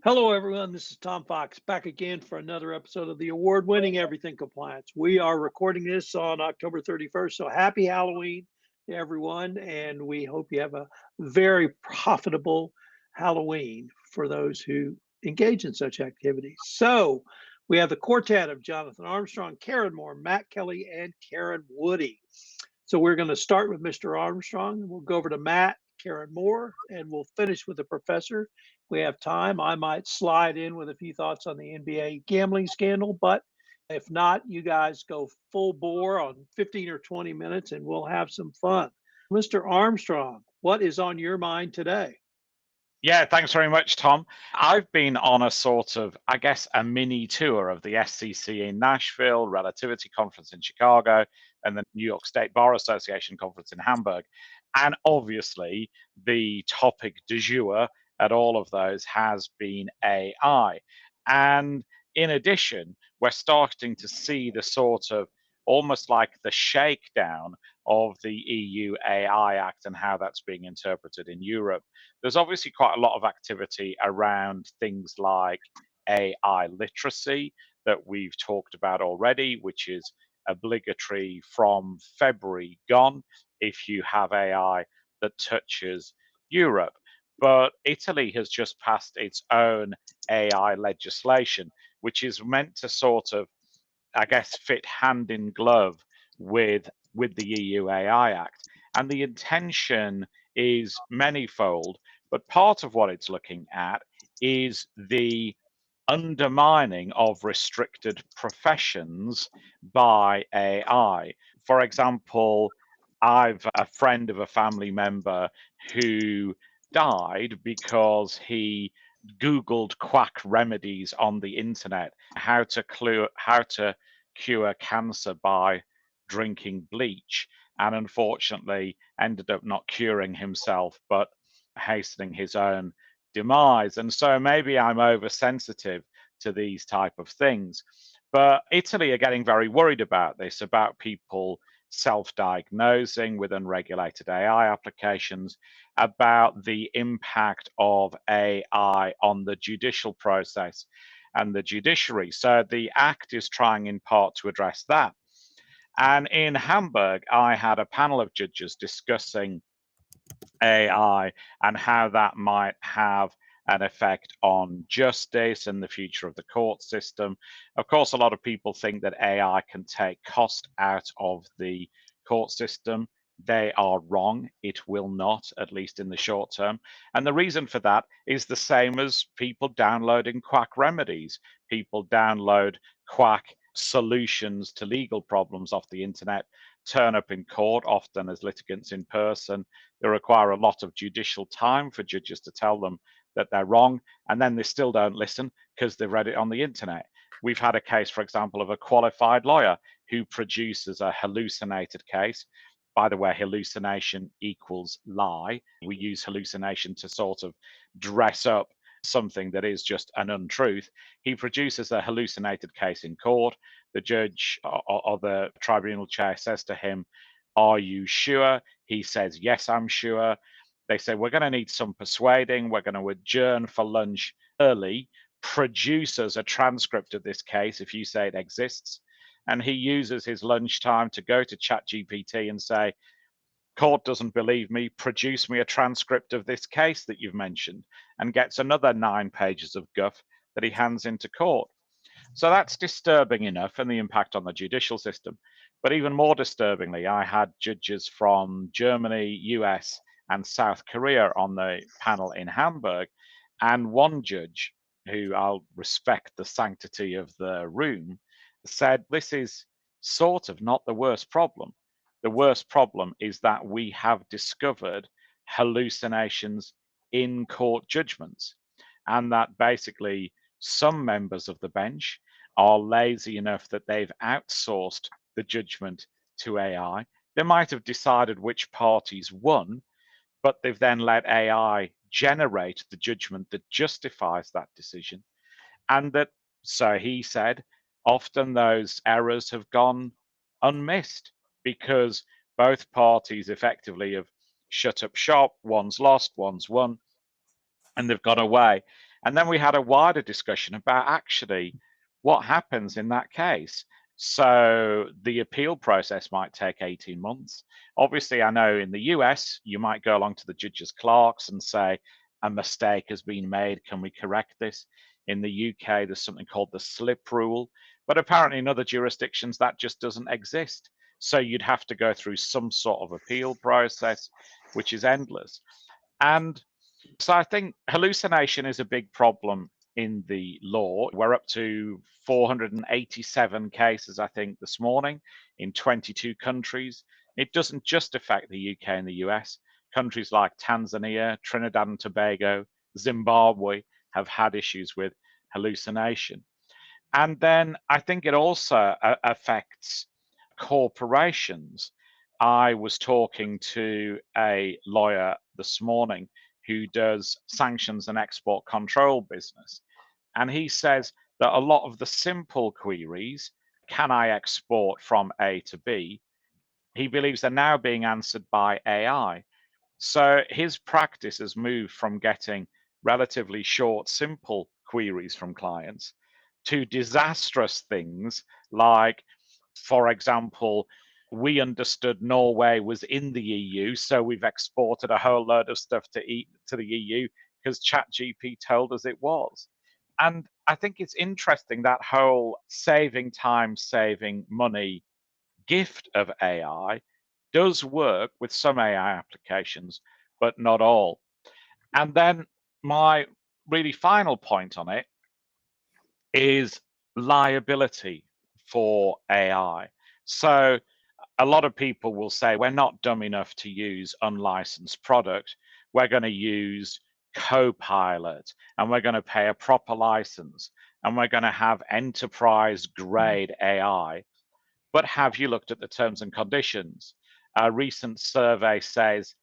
Hello, everyone. This is Tom Fox back again for another episode of the award-winning Everything Compliance. We are recording this on October 31st, so happy Halloween to everyone, and we hope you have a very profitable Halloween for those who engage in such activities. So we have the quartet of Jonathan Armstrong, Karen Moore, Matt Kelly, and Karen Woody. So we're going to start with Mr. Armstrong, and we'll go over to Matt, Karen Moore, and we'll finish with the professor. We have time. I might slide in with a few thoughts on the NBA gambling scandal, but if not, you guys go full bore on 15 or 20 minutes and we'll have some fun. Mr. Armstrong, what is on your mind today? Yeah, thanks very much, Tom. I've been on a sort of, I guess, a mini tour of the SCCE in Nashville, Relativity Conference in Chicago, and the New York State Bar Association Conference in Hamburg. And obviously, the topic du jour at all of those has been AI. And in addition, we're starting to see the sort of almost like the shakedown of the EU AI Act and how that's being interpreted in Europe. There's obviously quite a lot of activity around things like AI literacy that we've talked about already, which is obligatory from February gone if you have AI that touches Europe. But Italy has just passed its own AI legislation, which is meant to sort of, I guess, fit hand in glove with the EU AI Act. And the intention is manifold, but part of what it's looking at is the undermining of restricted professions by AI. For example, I've a friend of a family member who died because he Googled quack remedies on the internet, how to cure cancer by drinking bleach, and unfortunately ended up not curing himself, but hastening his own demise. And so maybe I'm oversensitive to these type of things. But Italy are getting very worried about this, about people self-diagnosing with unregulated AI applications, about the impact of AI on the judicial process and the judiciary. So the Act is trying in part to address that. And in Hamburg, I had a panel of judges discussing AI and how that might have an effect on justice and the future of the court system. Of course, a lot of people think that AI can take cost out of the court system. They are wrong. It will not, at least in the short term. And the reason for that is the same as people downloading quack remedies. People download quack solutions to legal problems off the internet, turn up in court, often as litigants in person. They require a lot of judicial time for judges to tell them that they're wrong, and then they still don't listen because they've read it on the internet. We've had a case, for example, of a qualified lawyer who produces a hallucinated case. By the way, hallucination equals lie. We use hallucination to sort of dress up something that is just an untruth. He produces a hallucinated case in court. The judge or the tribunal chair says to him, "Are you sure?" He says, "Yes, I'm sure." They say, "We're going to need some persuading. We're going to adjourn for lunch early. Produce us a transcript of this case if you say it exists." And he uses his lunchtime to go to ChatGPT and say, "Court doesn't believe me. Produce me a transcript of this case that you've mentioned," and gets another 9 pages of guff that he hands into court. So that's disturbing enough, and the impact on the judicial system. But even more disturbingly, I had judges from Germany, US, and South Korea on the panel in Hamburg. And one judge, who I'll respect the sanctity of the room, said this is sort of not the worst problem. The worst problem is that we have discovered hallucinations in court judgments, and that basically some members of the bench are lazy enough that they've outsourced the judgment to AI. They might have decided which parties won, but they've then let AI generate the judgment that justifies that decision. And that, so he said, often those errors have gone unmissed because both parties effectively have shut up shop. One's lost, one's won, and they've gone away. And then we had a wider discussion about actually what happens in that case. So the appeal process might take 18 months. Obviously, I know in the US, you might go along to the judge's clerks and say, a mistake has been made. Can we correct this? In the UK, there's something called the slip rule. But apparently, in other jurisdictions, that just doesn't exist. So you'd have to go through some sort of appeal process, which is endless. And so I think hallucination is a big problem in the law. We're up to 487 cases, I think, this morning in 22 countries. It doesn't just affect the UK and the US. Countries like Tanzania, Trinidad and Tobago, Zimbabwe have had issues with hallucination. And then I think it also affects corporations. I was talking to a lawyer this morning who does sanctions and export control business. And he says that a lot of the simple queries, can I export from A to B, he believes are now being answered by AI. So his practice has moved from getting relatively short, simple queries from clients to disastrous things like, for example, we understood Norway was in the EU, so we've exported a whole load of stuff to the EU because ChatGPT told us it was. And I think it's interesting that whole saving time, saving money gift of AI does work with some AI applications, but not all. And then my really final point on it is liability for AI. So a lot of people will say, we're not dumb enough to use unlicensed product. We're going to use Copilot and we're going to pay a proper license and we're going to have enterprise grade AI. But have you looked at the terms and conditions? A recent survey says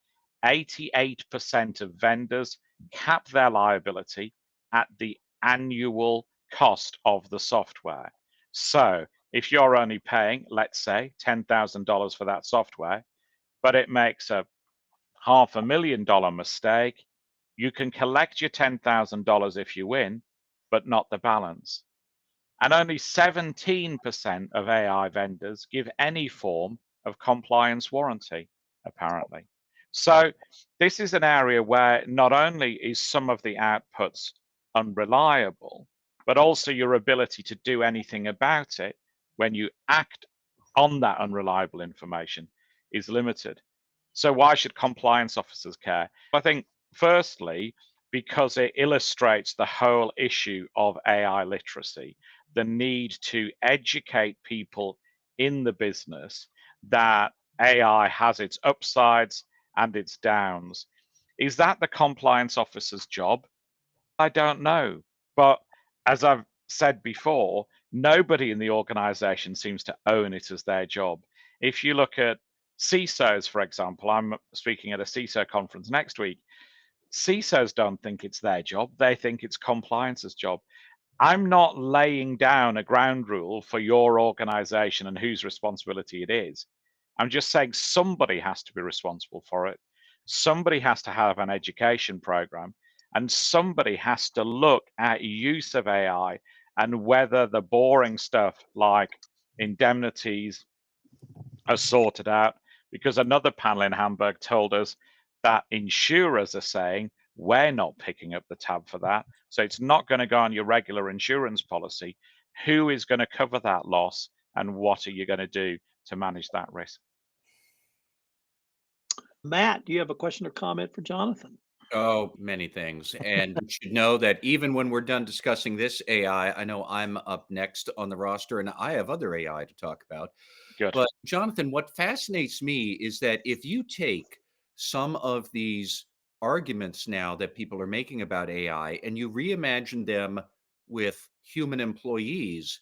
88% of vendors cap their liability at the annual cost of the software. So if you're only paying, let's say, $10,000 for that software, but it makes a $500,000 mistake, you can collect your $10,000 if you win, but not the balance. And only 17% of AI vendors give any form of compliance warranty, apparently. So this is an area where not only is some of the outputs unreliable, but also your ability to do anything about it when you act on that unreliable information is limited. So why should compliance officers care? I think, firstly, because it illustrates the whole issue of AI literacy, the need to educate people in the business that AI has its upsides and its downs. Is that the compliance officer's job? I don't know. But as I've said before, nobody in the organization seems to own it as their job. If you look at CISOs, for example, I'm speaking at a CISO conference next week. CISOs don't think it's their job. They think it's compliance's job. I'm not laying down a ground rule for your organization and whose responsibility it is. I'm just saying somebody has to be responsible for it. Somebody has to have an education program, and somebody has to look at use of AI and whether the boring stuff like indemnities are sorted out. Because another panel in Hamburg told us that insurers are saying, we're not picking up the tab for that. So it's not going to go on your regular insurance policy. Who is going to cover that loss? And what are you going to do to manage that risk? Matt, do you have a question or comment for Jonathan? Oh, many things. And you should know that even when we're done discussing this AI, I know I'm up next on the roster and I have other AI to talk about. Good. But Jonathan, what fascinates me is that if you take some of these arguments now that people are making about AI and you reimagine them with human employees,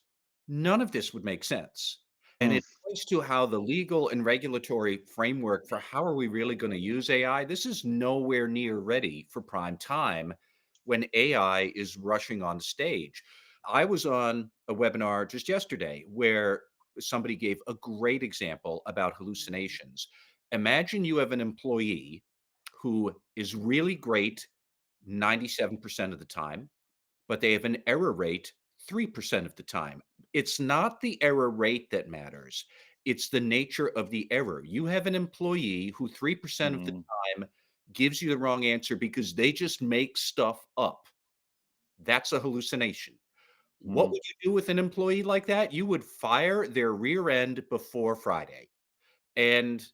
none of this would make sense. And Mm. it points to how the legal and regulatory framework for how are we really going to use AI, this is nowhere near ready for prime time when AI is rushing on stage. I was on a webinar just yesterday where somebody gave a great example about hallucinations. Imagine you have an employee who is really great 97% of the time, but they have an error rate 3% of the time. It's not the error rate that matters. It's the nature of the error. You have an employee who 3% of the Mm, time gives you the wrong answer because they just make stuff up. That's a hallucination. What mm, would you do with an employee like that? You would fire their rear end before Friday. And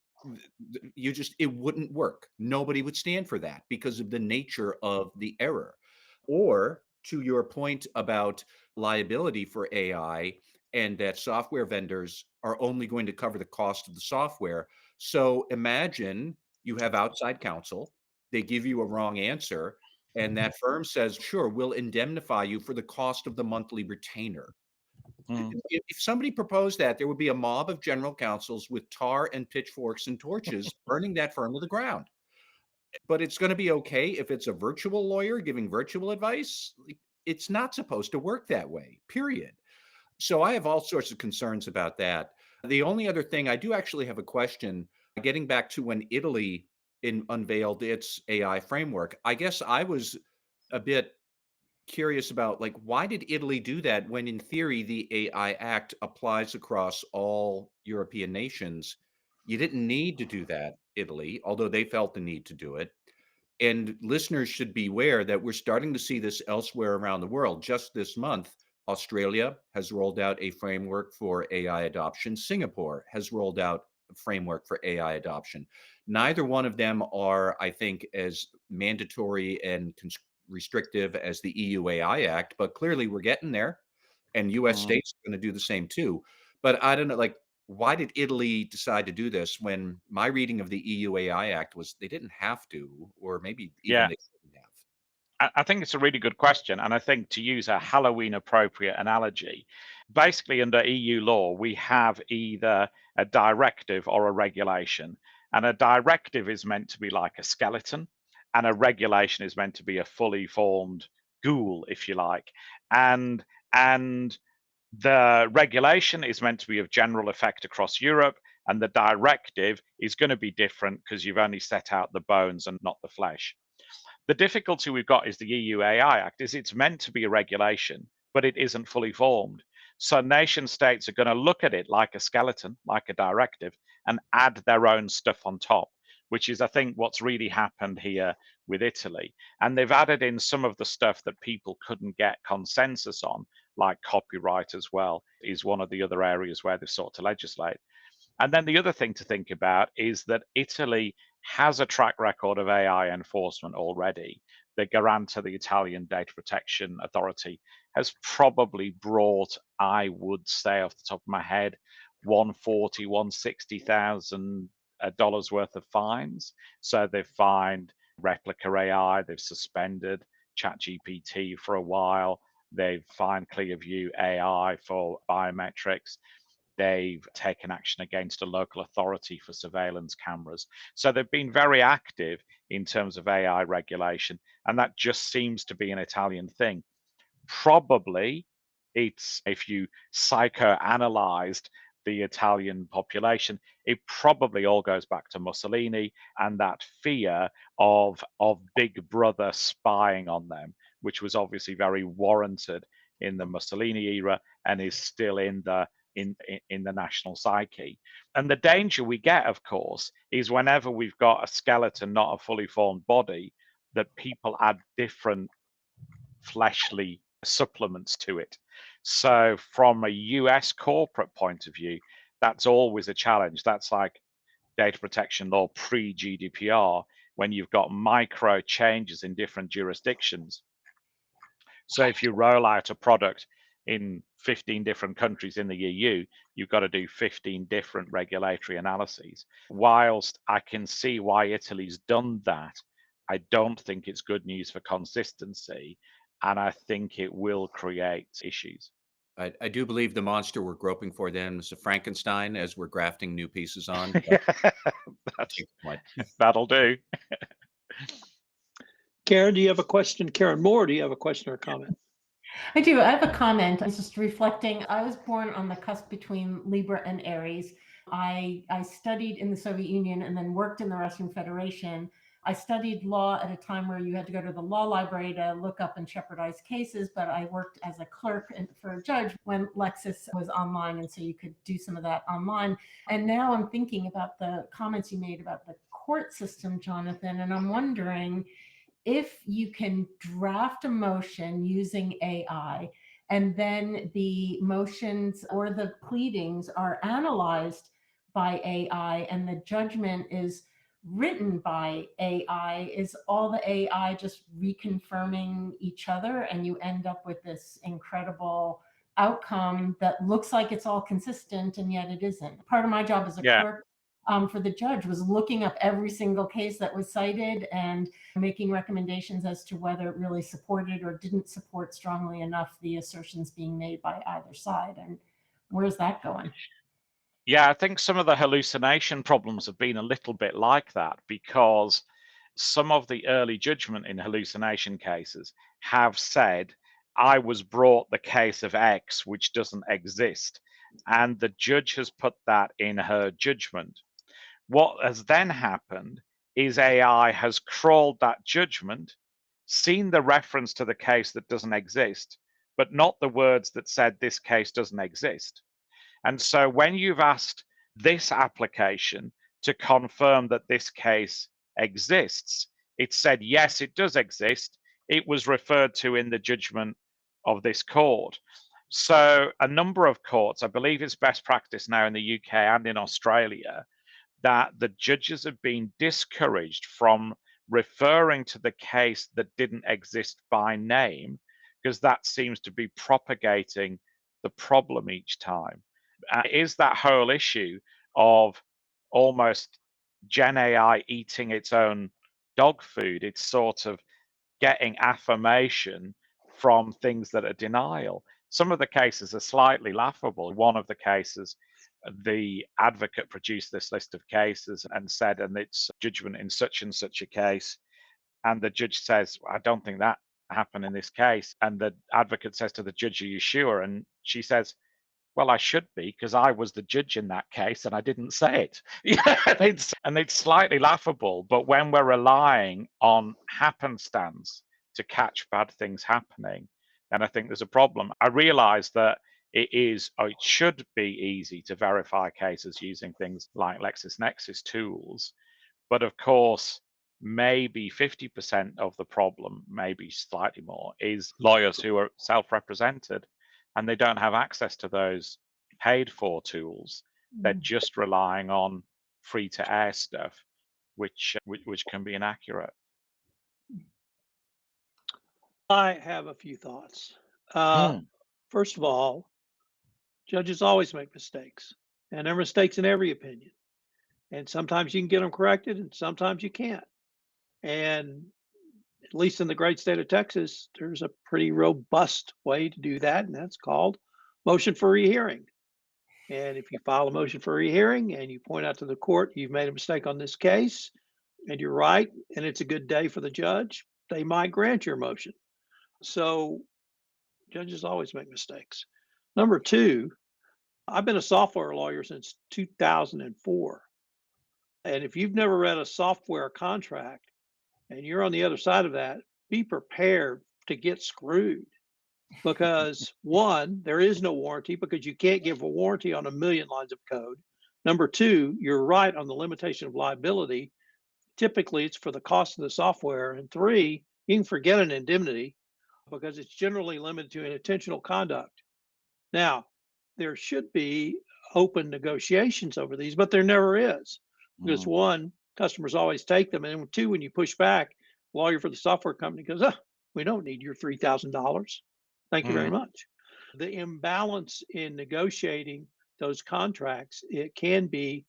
you just it wouldn't work. Nobody would stand for that because of the nature of the error. Or to your point about liability for AI and that software vendors are only going to cover the cost of the software. So imagine you have outside counsel, they give you a wrong answer, and that firm says, "Sure, we'll indemnify you for the cost of the monthly retainer." mm. If somebody proposed that, there would be a mob of general counsels with tar and pitchforks and torches burning that firm to the ground. But it's going to be okay if it's a virtual lawyer giving virtual advice. Like, it's not supposed to work that way, period. So I have all sorts of concerns about that. The only other thing, I do actually have a question getting back to when Italy unveiled its AI framework. I guess I was a bit curious about, like, why did Italy do that when in theory the AI Act applies across all European nations? You didn't need to do that, Italy, although they felt the need to do it. And listeners should beware that we're starting to see this elsewhere around the world. Just this month, Australia has rolled out a framework for AI adoption. Singapore has rolled out a framework for AI adoption. Neither one of them are, I think, as mandatory and restrictive as the EU AI Act, but clearly we're getting there. And US Mm. states are going to do the same too. But I don't know, like, why did Italy decide to do this when my reading of the EU AI Act was they didn't have to, or maybe even Yeah, they shouldn't have? I think it's a really good question. And I think to use a Halloween appropriate analogy, basically under EU law, we have either a directive or a regulation. And a directive is meant to be like a skeleton, and a regulation is meant to be a fully formed ghoul, if you like. And and the regulation is meant to be of general effect across Europe, and the directive is going to be different because you've only set out the bones and not the flesh. The difficulty we've got is the EU AI Act is it's meant to be a regulation, but it isn't fully formed. So nation states are going to look at it like a skeleton, like a directive, and add their own stuff on top, which is, I think, what's really happened here with Italy. And they've added in some of the stuff that people couldn't get consensus on, like copyright as well, is one of the other areas where they've sought to legislate. And then the other thing to think about is that Italy has a track record of AI enforcement already. The Garante, the Italian Data Protection Authority, has probably brought, I would say off the top of my head, 140, 160,000 dollars worth of fines. So they've fined Replica AI, they've suspended ChatGPT for a while, they've fined Clearview AI for biometrics. They've taken action against a local authority for surveillance cameras. So they've been very active in terms of AI regulation, and that just seems to be an Italian thing. Probably it's, if you psychoanalyzed the Italian population, it probably all goes back to Mussolini and that fear of Big Brother spying on them, which was obviously very warranted in the Mussolini era and is still in the national psyche. And the danger we get, of course, is whenever we've got a skeleton, not a fully formed body, that people add different fleshly supplements to it. So, from a US corporate point of view, that's always a challenge. That's like data protection law pre GDPR, when you've got micro changes in different jurisdictions. So, if you roll out a product in 15 different countries in the EU, you've got to do 15 different regulatory analyses. Whilst I can see why Italy's done that, I don't think it's good news for consistency, and I think it will create issues. I do believe the monster we're groping for then is a Frankenstein as we're grafting new pieces on. But Yeah, take the point. that'll do. Karen, do you have a question? Karen Moore, do you have a question or a comment? I do. I have a comment. I was just reflecting. I was born on the cusp between Libra and Aries. I studied in the Soviet Union and then worked in the Russian Federation. I studied law at a time where you had to go to the law library to look up and shepherdize cases, but I worked as a clerk for a judge when Lexis was online, and so you could do some of that online. And now I'm thinking about the comments you made about the court system, Jonathan, and I'm wondering if you can draft a motion using AI, and then the motions or the pleadings are analyzed by AI and the judgment is written by AI, is all the AI just reconfirming each other and you end up with this incredible outcome that looks like it's all consistent and yet it isn't? Part of my job as a clerk for the judge was looking up every single case that was cited and making recommendations as to whether it really supported or didn't support strongly enough the assertions being made by either side. And where's that going? Yeah, I think some of the hallucination problems have been a little bit like that, because some of the early judgment in hallucination cases have said, I was brought the case of X, which doesn't exist. And the judge has put that in her judgment. What has then happened is AI has crawled that judgment, seen the reference to the case that doesn't exist, but not the words that said this case doesn't exist. And so when you've asked this application to confirm that this case exists, it said, yes, it does exist. It was referred to in the judgment of this court. So a number of courts, I believe it's best practice now in the UK and in Australia, that the judges have been discouraged from referring to the case that didn't exist by name, because that seems to be propagating the problem each time. Is that whole issue of almost Gen AI eating its own dog food. It's sort of getting affirmation from things that are denial. Some of the cases are slightly laughable. One of the cases, the advocate produced this list of cases and said, and it's judgment in such and such a case. And the judge says, I don't think that happened in this case. And the advocate says to the judge, are you sure? And she says, well, I should be, because I was the judge in that case and I didn't say it. Yeah, and it's slightly laughable. But when we're relying on happenstance to catch bad things happening, then I think there's a problem. I realize that it should be easy to verify cases using things like LexisNexis tools. But of course, maybe 50% of the problem, maybe slightly more, is lawyers who are self-represented and they don't have access to those paid for tools. They're just relying on free to air stuff, which can be inaccurate. I have a few thoughts. First of all, judges always make mistakes, and there are mistakes in every opinion. And sometimes you can get them corrected, and sometimes you can't. And at least in the great state of Texas, there's a pretty robust way to do that, and that's called motion for rehearing. And if you file a motion for rehearing and you point out to the court, you've made a mistake on this case, and you're right, and it's a good day for the judge, they might grant your motion. So judges always make mistakes. Number two, I've been a software lawyer since 2004. And if you've never read a software contract and you're on the other side of that, be prepared to get screwed. Because one, there is no warranty because you can't give a warranty on a million lines of code. Number two, you're right on the limitation of liability. Typically, it's for the cost of the software. And three, you can forget an indemnity because it's generally limited to intentional conduct. Now, there should be open negotiations over these, but there never is. Because one, customers always take them. And two, when you push back, lawyer for the software company goes, oh, we don't need your $3,000. Thank you very much. The imbalance in negotiating those contracts, it can be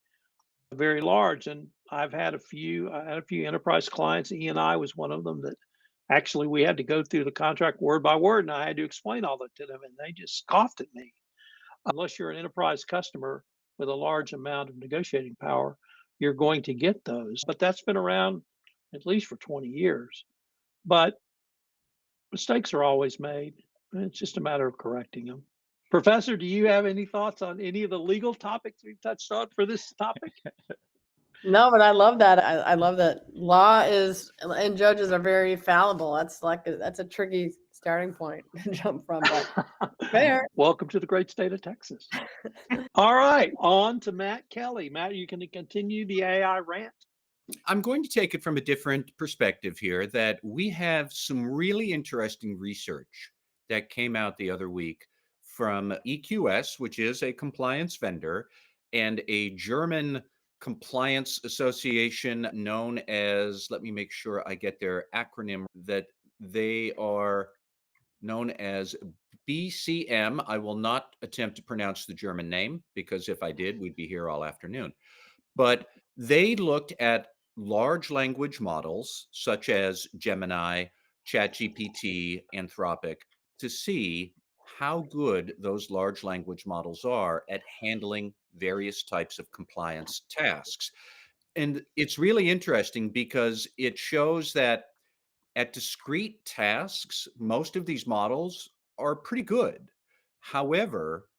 very large. And I've had a few enterprise clients. E&I was one of them that actually we had to go through the contract word by word, and I had to explain all that to them, and they just scoffed at me. Unless you're an enterprise customer with a large amount of negotiating power, you're going to get those. But that's been around at least for 20 years. But mistakes are always made. It's just a matter of correcting them. Professor, do you have any thoughts on any of the legal topics we've touched on for this topic? No, but I love that. I love that law is and judges are very fallible. That's a tricky starting point to jump from, but fair. Welcome to the great state of Texas. All right, on to Matt Kelly. Matt, you can continue the AI rant. I'm going to take it from a different perspective here, that we have some really interesting research that came out the other week from EQS, which is a compliance vendor, and a German compliance association known as, let me make sure I get their acronym, that they are known as BCM. I will not attempt to pronounce the German name, because if I did, we'd be here all afternoon. But they looked at large language models such as Gemini, ChatGPT, Anthropic, to see how good those large language models are at handling various types of compliance tasks. And it's really interesting because it shows that at discrete tasks, most of these models are pretty good. However,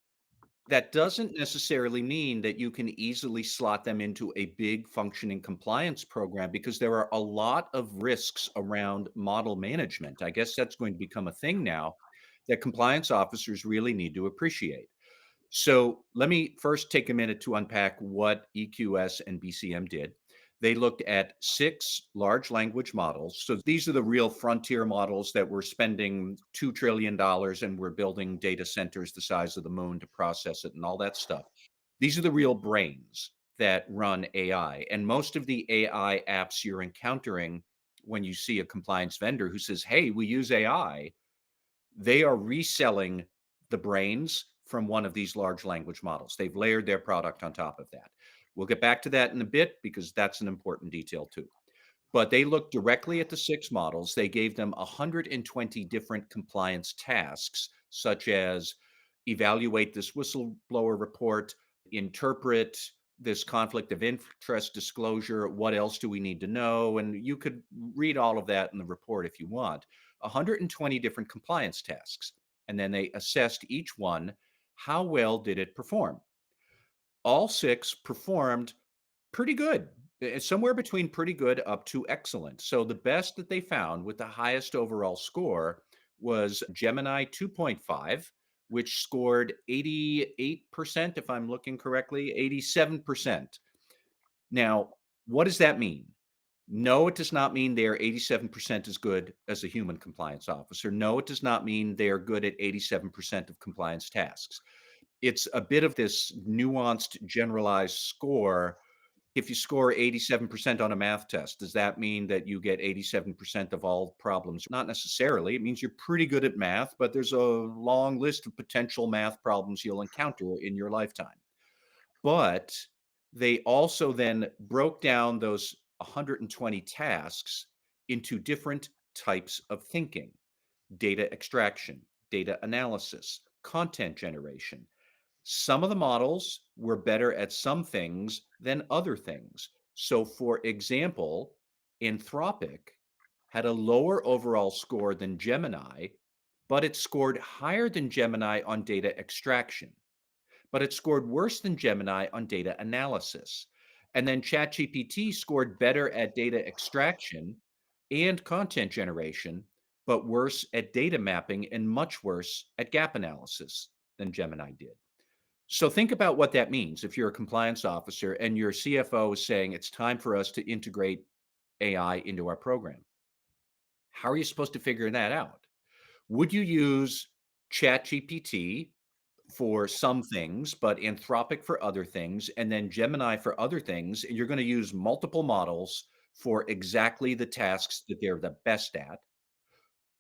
that doesn't necessarily mean that you can easily slot them into a big functioning compliance program, because there are a lot of risks around model management. I guess that's going to become a thing now that compliance officers really need to appreciate. So let me first take a minute to unpack what EQS and BCM did. They looked at 6 large language models. So these are the real frontier models that we're spending $2 trillion and we're building data centers the size of the moon to process it and all that stuff. These are the real brains that run AI. And most of the AI apps you're encountering when you see a compliance vendor who says, hey, we use AI, they are reselling the brains from one of these large language models. They've layered their product on top of that. We'll get back to that in a bit because that's an important detail too. But they looked directly at the 6 models. They gave them 120 different compliance tasks, such as evaluate this whistleblower report, interpret this conflict of interest disclosure. What else do we need to know? And you could read all of that in the report if you want. 120 different compliance tasks. And then they assessed each one. How well did it perform? All 6 performed pretty good. Somewhere between pretty good up to excellent. So the best that they found with the highest overall score was Gemini 2.5, which scored 88%, if I'm looking correctly, 87%. Now, what does that mean? No, it does not mean they are 87% as good as a human compliance officer. No, it does not mean they are good at 87% of compliance tasks. It's a bit of this nuanced, generalized score. If you score 87% on a math test, does that mean that you get 87% of all problems? Not necessarily. It means you're pretty good at math, but there's a long list of potential math problems you'll encounter in your lifetime. But they also then broke down those 120 tasks into different types of thinking: data extraction, data analysis, content generation. Some of the models were better at some things than other things. So, for example, Anthropic had a lower overall score than Gemini, but it scored higher than Gemini on data extraction. But it scored worse than Gemini on data analysis. And then ChatGPT scored better at data extraction and content generation, but worse at data mapping and much worse at gap analysis than Gemini did. So think about what that means if you're a compliance officer and your CFO is saying it's time for us to integrate AI into our program. How are you supposed to figure that out? Would you use ChatGPT for some things, but Anthropic for other things, and then Gemini for other things, and you're going to use multiple models for exactly the tasks that they're the best at?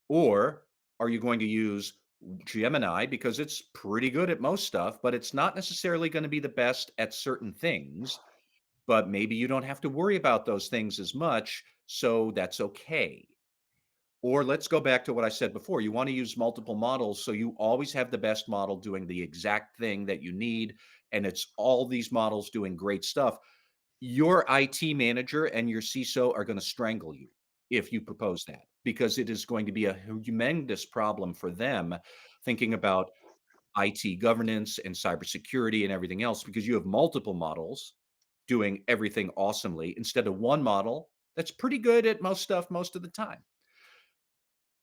Or are you going to use Gemini because it's pretty good at most stuff, but it's not necessarily going to be the best at certain things, but maybe you don't have to worry about those things as much, so that's okay. Or let's go back to what I said before. You want to use multiple models so you always have the best model doing the exact thing that you need, and it's all these models doing great stuff. Your IT manager and your CISO are going to strangle you if you propose that, because it is going to be a humongous problem for them thinking about IT governance and cybersecurity and everything else, because you have multiple models doing everything awesomely instead of one model that's pretty good at most stuff most of the time.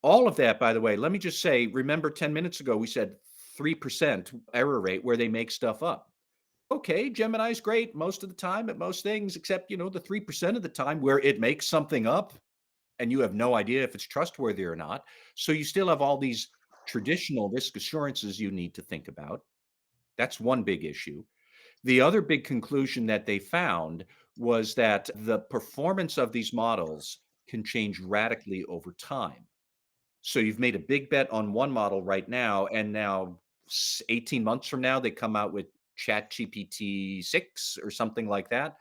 All of that, by the way, let me just say, remember 10 minutes ago, we said 3% error rate where they make stuff up. Okay, Gemini's great most of the time at most things, except, the 3% of the time where it makes something up and you have no idea if it's trustworthy or not. So you still have all these traditional risk assurances you need to think about. That's one big issue. The other big conclusion that they found was that the performance of these models can change radically over time. So you've made a big bet on one model right now, and now 18 months from now, they come out with ChatGPT 6 or something like that.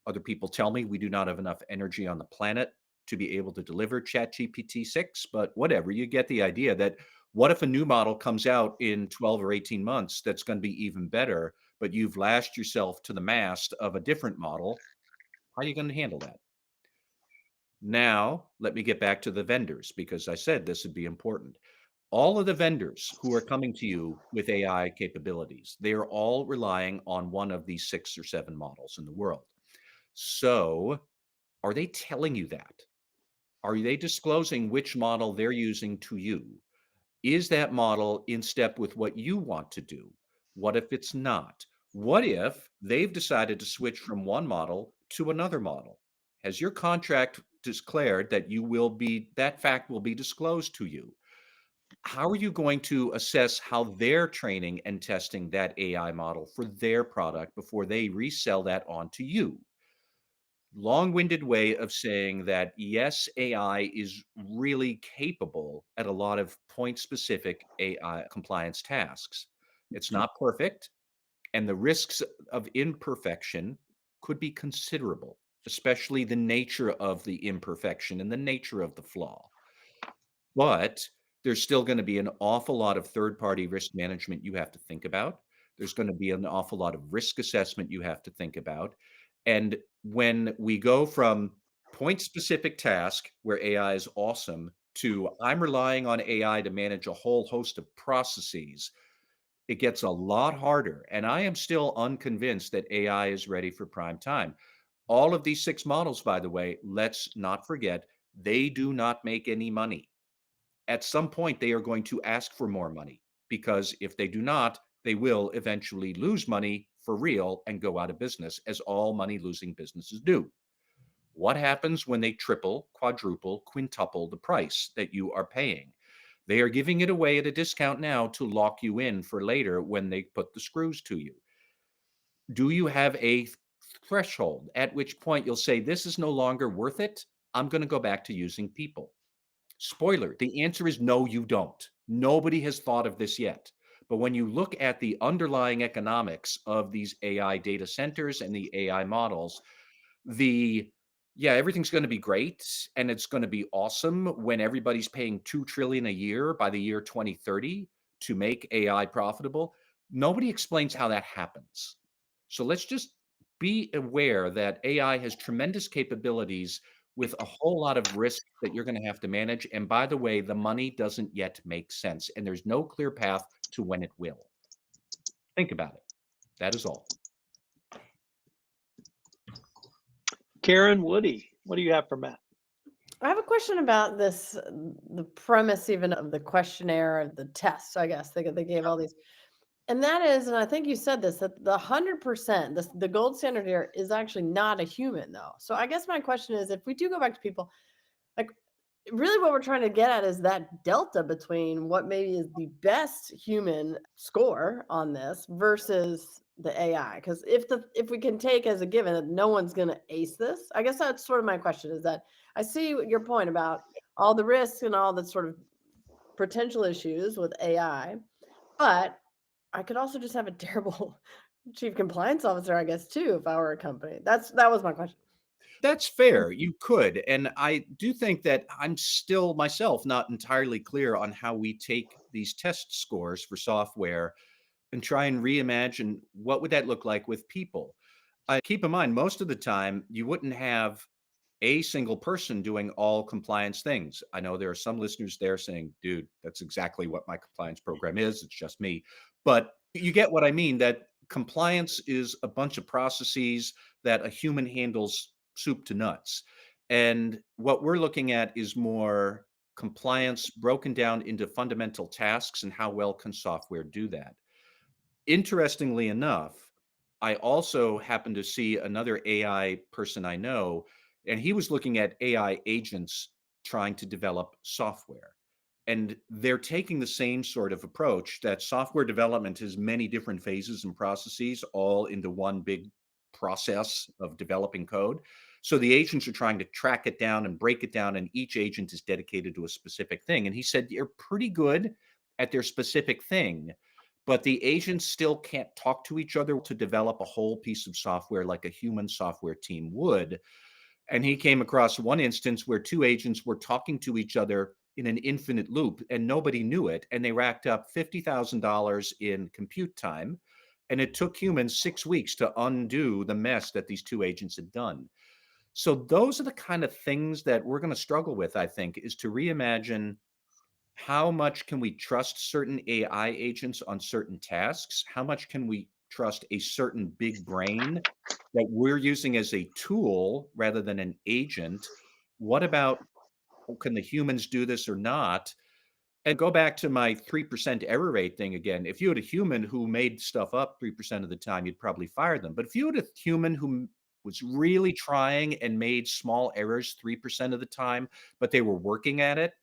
Other people tell me we do not have enough energy on the planet to be able to deliver ChatGPT 6, but whatever, you get the idea that what if a new model comes out in 12 or 18 months that's going to be even better, but you've lashed yourself to the mast of a different model? How are you going to handle that? Now, let me get back to the vendors because I said this would be important. All of the vendors who are coming to you with AI capabilities, they are all relying on one of these 6 or 7 models in the world. So, are they telling you that? Are they disclosing which model they're using to you? Is that model in step with what you want to do? What if it's not? What if they've decided to switch from one model to another model? Has your contract declared that that fact will be disclosed to you? How are you going to assess how they're training and testing that AI model for their product before they resell that on to you? Long-winded way of saying that yes, AI is really capable at a lot of point-specific AI compliance tasks. It's not perfect, and the risks of imperfection could be considerable, especially the nature of the imperfection and the nature of the flaw. But there's still going to be an awful lot of third-party risk management you have to think about. There's going to be an awful lot of risk assessment you have to think about. And when we go from point-specific task where AI is awesome to I'm relying on AI to manage a whole host of processes, it gets a lot harder. And I am still unconvinced that AI is ready for prime time. All of these 6 models, by the way, let's not forget, they do not make any money. At some point, they are going to ask for more money because if they do not, they will eventually lose money for real and go out of business, as all money losing businesses do. What happens when they triple, quadruple, quintuple the price that you are paying? They are giving it away at a discount now to lock you in for later when they put the screws to you. Do you have a threshold at which point you'll say, this is no longer worth it? I'm going to go back to using people. Spoiler, the answer is no, you don't. Nobody has thought of this yet. But when you look at the underlying economics of these AI data centers and the AI models, everything's going to be great and it's going to be awesome when everybody's paying 2 trillion a year by the year 2030 to make AI profitable. Nobody explains how that happens. So let's just be aware that AI has tremendous capabilities with a whole lot of risk that you're going to have to manage. And by the way, the money doesn't yet make sense, and there's no clear path to when it will. Think about it. That is all. Karen, Woody, what do you have for Matt? I have a question about this, the premise even of the questionnaire, of the test, I guess. They gave all these. And that is, and I think you said this, that the 100%, the gold standard here is actually not a human, though. So I guess my question is, if we do go back to people, like, really what we're trying to get at is that delta between what maybe is the best human score on this versus the AI. Because if we can take as a given that no one's going to ace this, I guess that's sort of my question, is that I see your point about all the risks and all the sort of potential issues with AI, but I could also just have a terrible chief compliance officer, I guess, too, if I were a company. That was my question. That's fair. You could. And I do think that I'm still myself not entirely clear on how we take these test scores for software and try and reimagine what would that look like with people. Keep in mind, most of the time, you wouldn't have a single person doing all compliance things. I know there are some listeners there saying, dude, that's exactly what my compliance program is. It's just me. But you get what I mean, that compliance is a bunch of processes that a human handles soup to nuts. And what we're looking at is more compliance broken down into fundamental tasks and how well can software do that. Interestingly enough, I also happened to see another AI person I know, and he was looking at AI agents trying to develop software. And they're taking the same sort of approach that software development has many different phases and processes all into one big process of developing code. So the agents are trying to track it down and break it down, and each agent is dedicated to a specific thing. And he said, you're pretty good at their specific thing, but the agents still can't talk to each other to develop a whole piece of software like a human software team would. And he came across one instance where two agents were talking to each other in an infinite loop and nobody knew it. And they racked up $50,000 in compute time. And it took humans 6 weeks to undo the mess that these two agents had done. So those are the kind of things that we're going to struggle with, I think, is to reimagine how much can we trust certain AI agents on certain tasks? How much can we trust a certain big brain that we're using as a tool rather than an agent? What about, can the humans do this or not? And go back to my 3% error rate thing again. If you had a human who made stuff up 3% of the time, you'd probably fire them. But if you had a human who was really trying and made small errors 3% of the time, but they were working at it,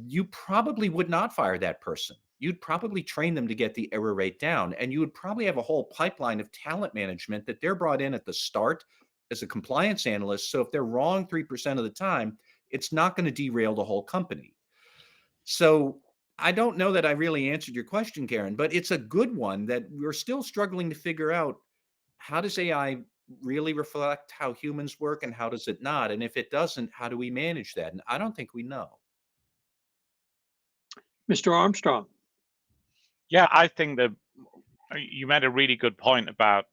you probably would not fire that person. You'd probably train them to get the error rate down. And you would probably have a whole pipeline of talent management that they're brought in at the start as a compliance analyst. So if they're wrong 3% of the time, it's not going to derail the whole company. So I don't know that I really answered your question, Karen, but it's a good one that we're still struggling to figure out. How does AI really reflect how humans work and how does it not? And if it doesn't, how do we manage that? And I don't think we know. Mr. Armstrong. Yeah, I think that you made a really good point about,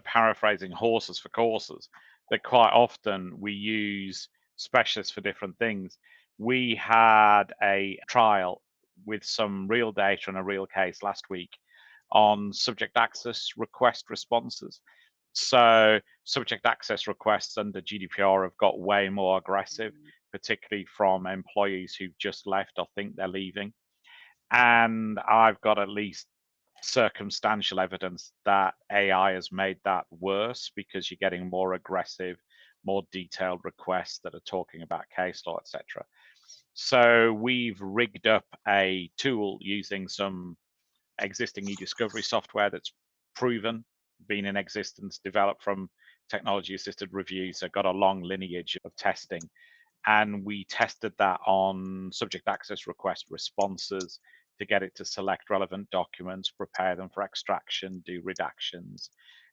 paraphrasing horses for courses, that quite often we use specialists for different things. We had a trial with some real data and a real case last week on subject access request responses. So subject access requests under GDPR have got way more aggressive, particularly from employees who've just left or think they're leaving. And I've got at least circumstantial evidence that AI has made that worse because you're getting more aggressive, more detailed requests that are talking about case law, etc. So we've rigged up a tool using some existing e-discovery software that's proven, been in existence, developed from technology assisted review, so got a long lineage of testing. And we tested that on subject access request responses to get it to select relevant documents, prepare them for extraction, do redactions.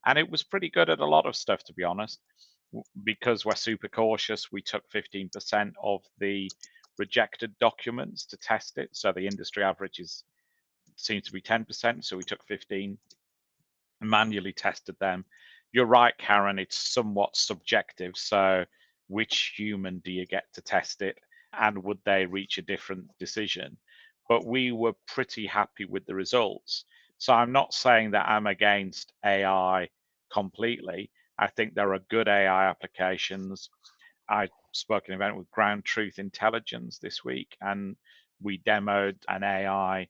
And it was pretty good at a lot of stuff, to be honest. Because we're super cautious, we took 15% of the rejected documents to test it. So the industry average seems to be 10%. So we took 15 and manually tested them. You're right, Karen, it's somewhat subjective. So which human do you get to test it? And would they reach a different decision? But we were pretty happy with the results. So I'm not saying that I'm against AI completely. I think there are good AI applications. I spoke at an event with Ground Truth Intelligence this week, and we demoed an AI,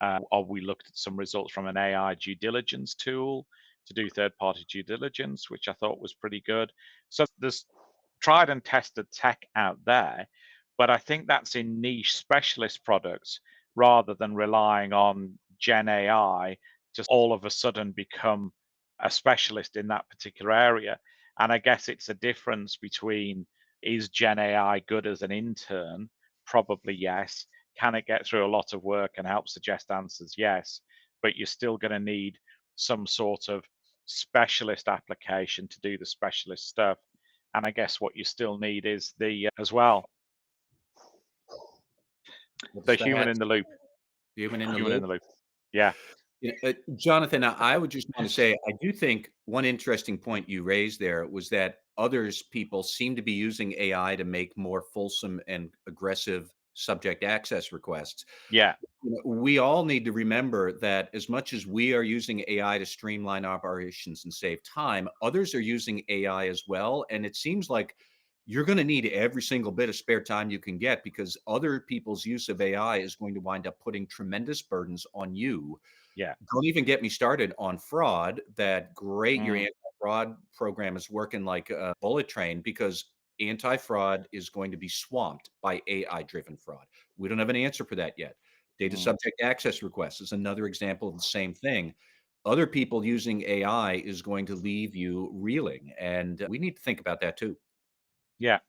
or we looked at some results from an AI due diligence tool to do third-party due diligence, which I thought was pretty good. So there's tried and tested tech out there, but I think that's in niche specialist products rather than relying on Gen AI to all of a sudden become a specialist in that particular area. And I guess it's a difference between, is Gen AI good as an intern? Probably yes. Can it get through a lot of work and help suggest answers? Yes. But you're still going to need some sort of specialist application to do the specialist stuff. And I guess what you still need is the as well, the human in the loop. Human in the Human in loop. the loop. Yeah. Jonathan, I would just want to say, I do think one interesting point you raised there was that people seem to be using AI to make more fulsome and aggressive subject access requests. Yeah. We all need to remember that as much as we are using AI to streamline operations and save time, others are using AI as well. And it seems like you're going to need every single bit of spare time you can get, because other people's use of AI is going to wind up putting tremendous burdens on you. Yeah. Don't even get me started on fraud. That great, your Mm. anti-fraud program is working like a bullet train, because anti-fraud is going to be swamped by AI-driven fraud. We don't have an answer for that yet. Data Mm. subject access requests is another example of the same thing. Other people using AI is going to leave you reeling, and we need to think about that too. Yeah.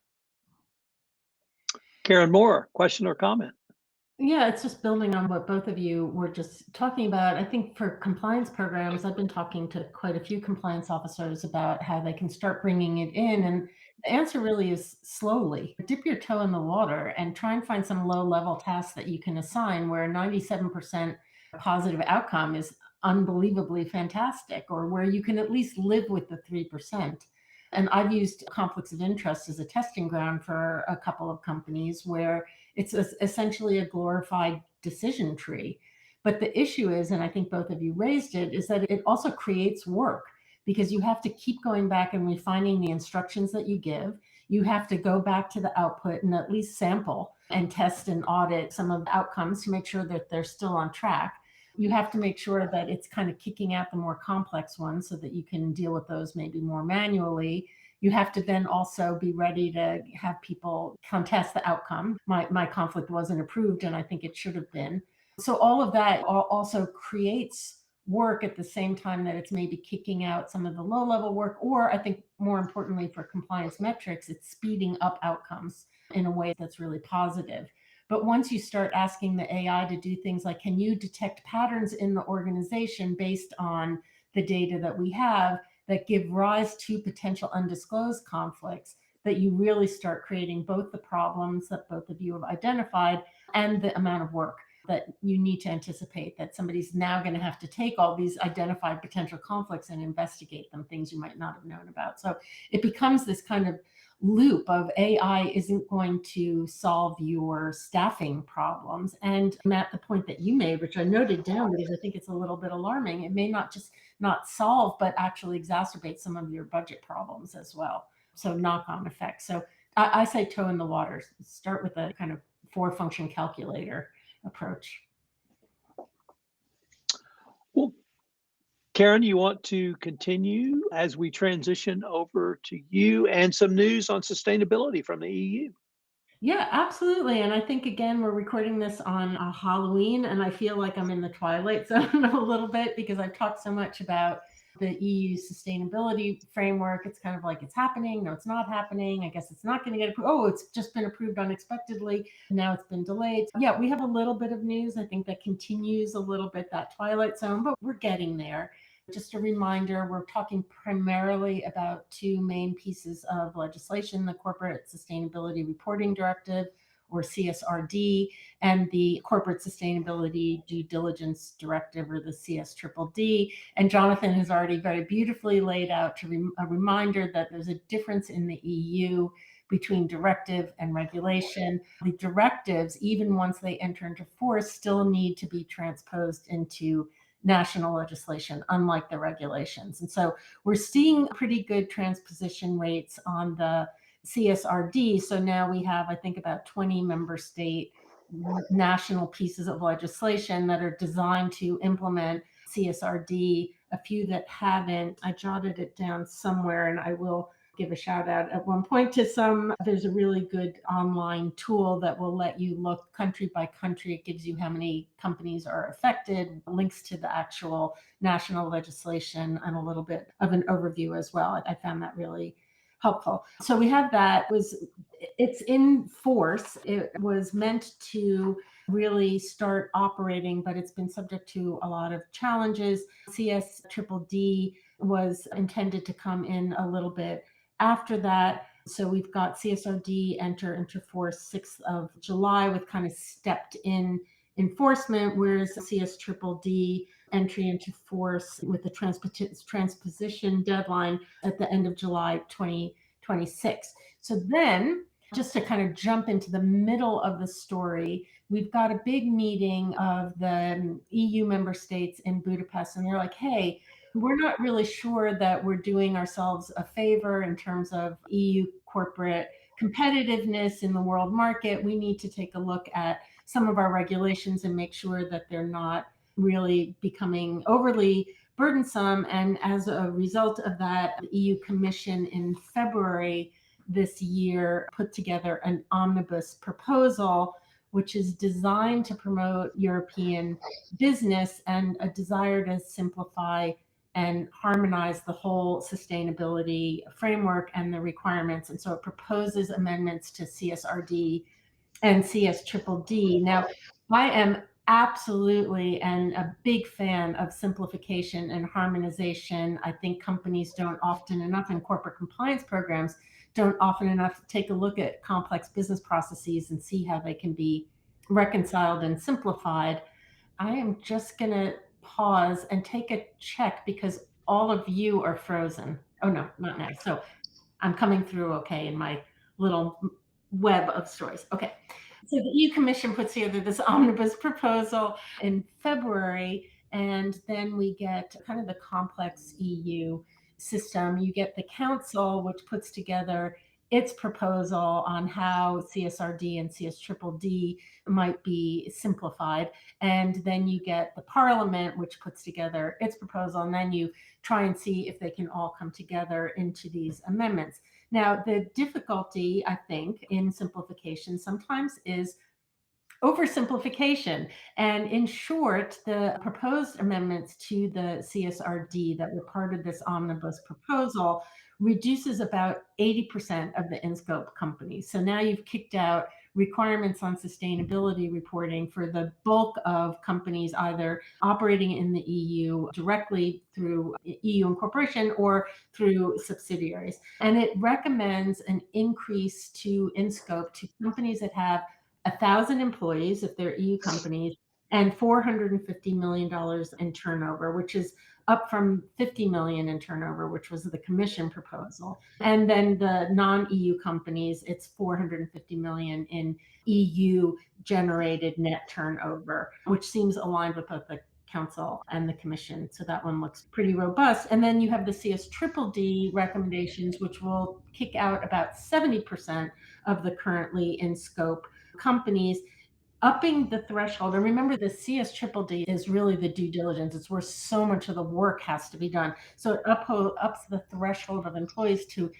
Karen Moore, question or comment? Yeah, it's just building on what both of you were just talking about. I think for compliance programs, I've been talking to quite a few compliance officers about how they can start bringing it in. And the answer really is slowly. Dip your toe in the water and try and find some low level tasks that you can assign where 97% positive outcome is unbelievably fantastic, or where you can at least live with the 3%. And I've used conflicts of interest as a testing ground for a couple of companies where it's essentially a glorified decision tree. But the issue is, and I think both of you raised it, is that it also creates work, because you have to keep going back and refining the instructions that you give. You have to go back to the output and at least sample and test and audit some of the outcomes to make sure that they're still on track. You have to make sure that it's kind of kicking out the more complex ones so that you can deal with those maybe more manually. You have to then also be ready to have people contest the outcome. My conflict wasn't approved, and I think it should have been. So all of that also creates work at the same time that it's maybe kicking out some of the low level work, or I think more importantly for compliance metrics, it's speeding up outcomes in a way that's really positive. But once you start asking the AI to do things like, can you detect patterns in the organization based on the data that we have that give rise to potential undisclosed conflicts, that you really start creating both the problems that both of you have identified and the amount of work that you need to anticipate, that somebody's now going to have to take all these identified potential conflicts and investigate them, things you might not have known about. So it becomes this kind of loop of AI isn't going to solve your staffing problems. And Matt, the point that you made, which I noted down because I think it's a little bit alarming, it may not just not solve, but actually exacerbate some of your budget problems as well. So knock-on effects. So I say toe in the water. Start with a kind of 4-function calculator approach. Well, Karen, you want to continue as we transition over to you and some news on sustainability from the EU? Yeah, absolutely. And I think, again, we're recording this on Halloween, and I feel like I'm in the twilight zone a little bit because I've talked so much about the EU sustainability framework. It's kind of like it's happening. No, it's not happening. I guess it's not going to get approved. Oh, it's just been approved unexpectedly. Now it's been delayed. Yeah, we have a little bit of news. I think that continues a little bit that twilight zone, but we're getting there. Just a reminder, we're talking primarily about 2 main pieces of legislation: the Corporate Sustainability Reporting Directive, or CSRD, and the Corporate Sustainability Due Diligence Directive, or the CSDDD. And Jonathan has already very beautifully laid out a reminder that there's a difference in the EU between directive and regulation. The directives, even once they enter into force, still need to be transposed into national legislation, unlike the regulations. And so we're seeing pretty good transposition rates on the CSRD. So now we have, I think, about 20 member state national pieces of legislation that are designed to implement CSRD. A few that haven't. I jotted it down somewhere, and I will give a shout out at one point to some. There's a really good online tool that will let you look country by country. It gives you how many companies are affected, links to the actual national legislation, and a little bit of an overview as well. I found that really helpful. So we have that. It's in force. It was meant to really start operating, but it's been subject to a lot of challenges. CSDDD was intended to come in a little bit after that. So we've got CSRD enter into force 6th of July with kind of stepped in enforcement, whereas CSDDD entry into force with the transposition deadline at the end of July 2026. So then Just to kind of jump into the middle of the story, we've got a big meeting of the EU member states in Budapest, and they're like, hey, we're not really sure that we're doing ourselves a favor in terms of EU corporate competitiveness in the world market. We need to take a look at some of our regulations and make sure that they're not really becoming overly burdensome. And as a result of that, the EU Commission in February this year put together an omnibus proposal, which is designed to promote European business and a desire to simplify and harmonize the whole sustainability framework and the requirements. And so it proposes amendments to CSRD and CSDDD. Now, I am absolutely and a big fan of simplification and harmonization. I think companies don't often enough, in corporate compliance programs, don't often enough take a look at complex business processes and see how they can be reconciled and simplified. I am just going to pause and take a check because all of you are frozen. Oh, no, not now. So I'm coming through okay in my little web of stories. Okay. So the EU Commission puts together this omnibus proposal in February, and then we get kind of the complex EU system. You get the Council, which puts together its proposal on how CSRD and CSDDD might be simplified. And then you get the Parliament, which puts together its proposal, and then you try and see if they can all come together into these amendments. Now, the difficulty, I think, in simplification sometimes is oversimplification. And in short, the proposed amendments to the CSRD that were part of this omnibus proposal reduces about 80% of the in-scope companies. So now you've kicked out requirements on sustainability reporting for the bulk of companies either operating in the EU directly through EU incorporation or through subsidiaries. And it recommends an increase to in-scope to companies that have 1,000 employees, if they're EU companies, and $450 million in turnover, which is up from 50 million in turnover, which was the Commission proposal. And then the non-EU companies, it's 450 million in EU generated net turnover, which seems aligned with both the Council and the Commission. So that one looks pretty robust. And then you have the CSDDD recommendations, which will kick out about 70% of the currently in scope companies, upping the threshold. And remember, the CSDDD is really the due diligence. It's where so much of the work has to be done. So it ups the threshold of employees to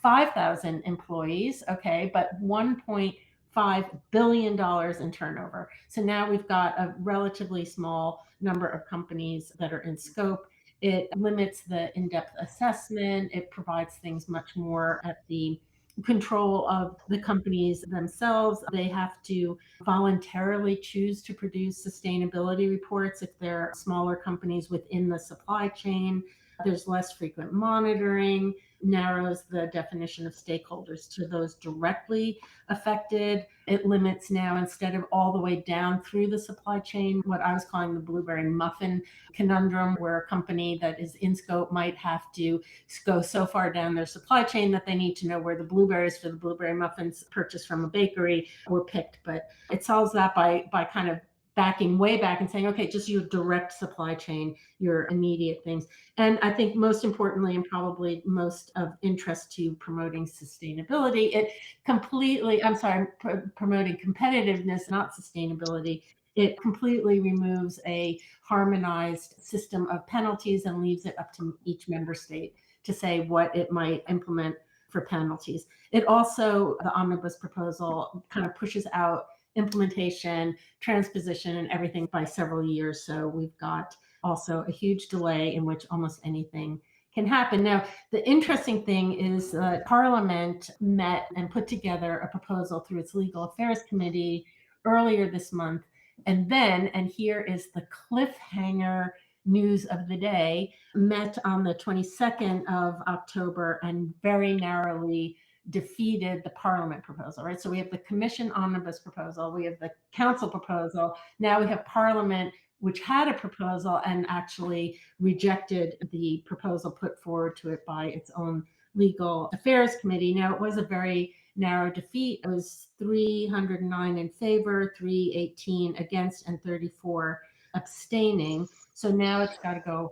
5,000 employees, okay, but $1.5 billion in turnover. So now we've got a relatively small number of companies that are in scope. It limits the in-depth assessment. It provides things much more at the control of the companies themselves. They have to voluntarily choose to produce sustainability reports if they're smaller companies within the supply chain. There's less frequent monitoring, narrows the definition of stakeholders to those directly affected. It limits now, instead of all the way down through the supply chain, what I was calling the blueberry muffin conundrum, where a company that is in scope might have to go so far down their supply chain that they need to know where the blueberries for the blueberry muffins purchased from a bakery were picked. But it solves that by kind of backing way back and saying, okay, just your direct supply chain, your immediate things. And I think most importantly, and probably most of interest to promoting sustainability, promoting competitiveness, not sustainability. It completely removes a harmonized system of penalties and leaves it up to each member state to say what it might implement for penalties. It also, the omnibus proposal kind of pushes out implementation, transposition, and everything by several years. So we've got also a huge delay in which almost anything can happen. Now, the interesting thing is that Parliament met and put together a proposal through its Legal Affairs Committee earlier this month. And then, and here is the cliffhanger news of the day, met on the 22nd of October and very narrowly defeated the Parliament proposal, right? So we have the Commission omnibus proposal, we have the Council proposal, now we have Parliament, which had a proposal and actually rejected the proposal put forward to it by its own Legal Affairs Committee. Now, it was a very narrow defeat. It was 309 in favor, 318 against, and 34 abstaining. So now it's got to go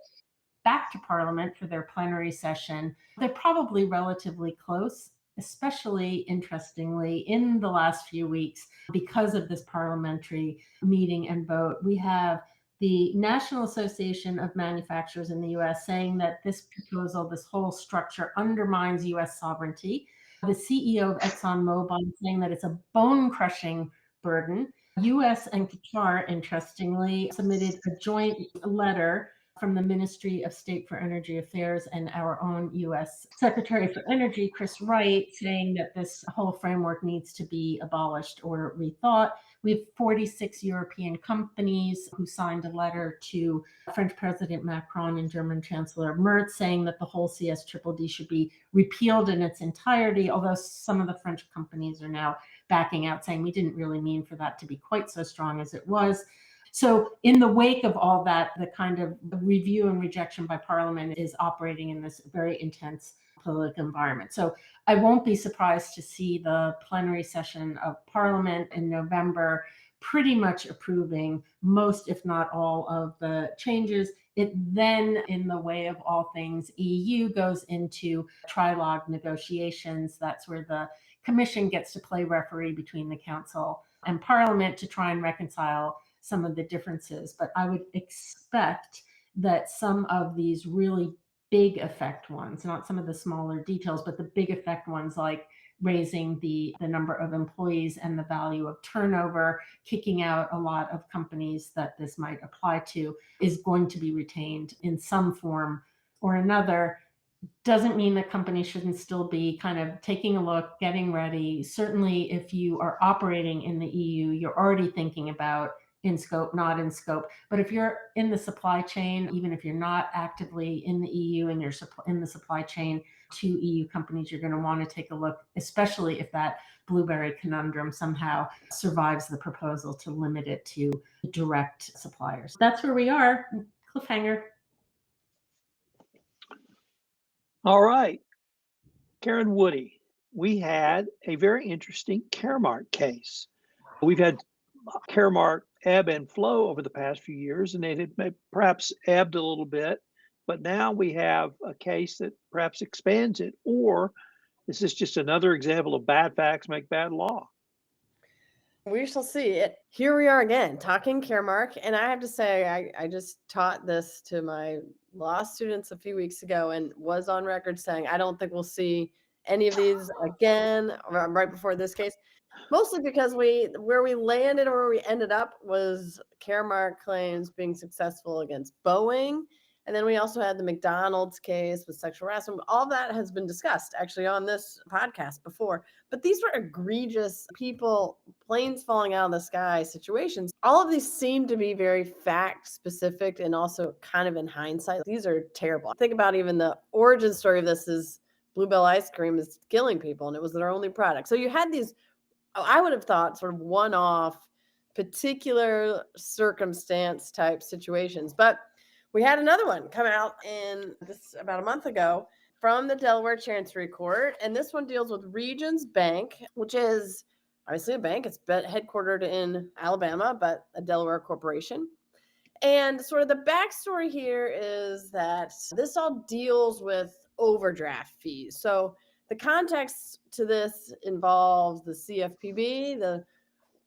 back to Parliament for their plenary session. They're probably relatively close, especially interestingly in the last few weeks because of this parliamentary meeting and vote. We have the National Association of Manufacturers in the US saying that this proposal, this whole structure undermines US sovereignty. The CEO of ExxonMobil saying that it's a bone-crushing burden. US and Qatar, interestingly, submitted a joint letter from the Ministry of State for Energy Affairs and our own US Secretary for Energy, Chris Wright, saying that this whole framework needs to be abolished or rethought. We have 46 European companies who signed a letter to French President Macron and German Chancellor Merz saying that the whole CSDDD should be repealed in its entirety, although some of the French companies are now backing out, saying we didn't really mean for that to be quite so strong as it was. So in the wake of all that, the kind of review and rejection by Parliament is operating in this very intense political environment. So I won't be surprised to see the plenary session of Parliament in November pretty much approving most, if not all, of the changes. It then, in the way of all things EU, goes into trilogue negotiations. That's where the Commission gets to play referee between the Council and Parliament to try and reconcile some of the differences. But I would expect that some of these really big effect ones, not some of the smaller details, but the big effect ones like raising the number of employees and the value of turnover, kicking out a lot of companies that this might apply to, is going to be retained in some form or another. Doesn't mean that companies shouldn't still be kind of taking a look, getting ready. Certainly, if you are operating in the EU, you're already thinking about in scope, not in scope. But if you're in the supply chain, even if you're not actively in the EU and you're in the supply chain to EU companies, you're going to want to take a look, especially if that blueberry conundrum somehow survives the proposal to limit it to direct suppliers. That's where we are. Cliffhanger. All right. Karen Woody, we had a very interesting Caremark case. We've had Caremark ebb and flow over the past few years, and it had perhaps ebbed a little bit, but now we have a case that perhaps expands it, or is this just another example of bad facts make bad law? We shall see it. Here we are again, talking Caremark. And I have to say, I just taught this to my law students a few weeks ago and was on record saying, I don't think we'll see any of these again right before this case. Mostly because where we landed or where we ended up was Caremark claims being successful against Boeing. And then we also had the McDonald's case with sexual harassment. All that has been discussed actually on this podcast before. But these were egregious people, planes falling out of the sky situations. All of these seem to be very fact specific and also kind of in hindsight. These are terrible. Think about even the origin story of this is Bluebell ice cream is killing people and it was their only product. So you had these, I would have thought, sort of one-off, particular circumstance type situations. But we had another one come out in this about a month ago from the Delaware Chancery Court. And this one deals with Regions Bank, which is obviously a bank. It's headquartered in Alabama, but a Delaware corporation. And sort of the backstory here is that this all deals with overdraft fees. So the context to this involves the CFPB, the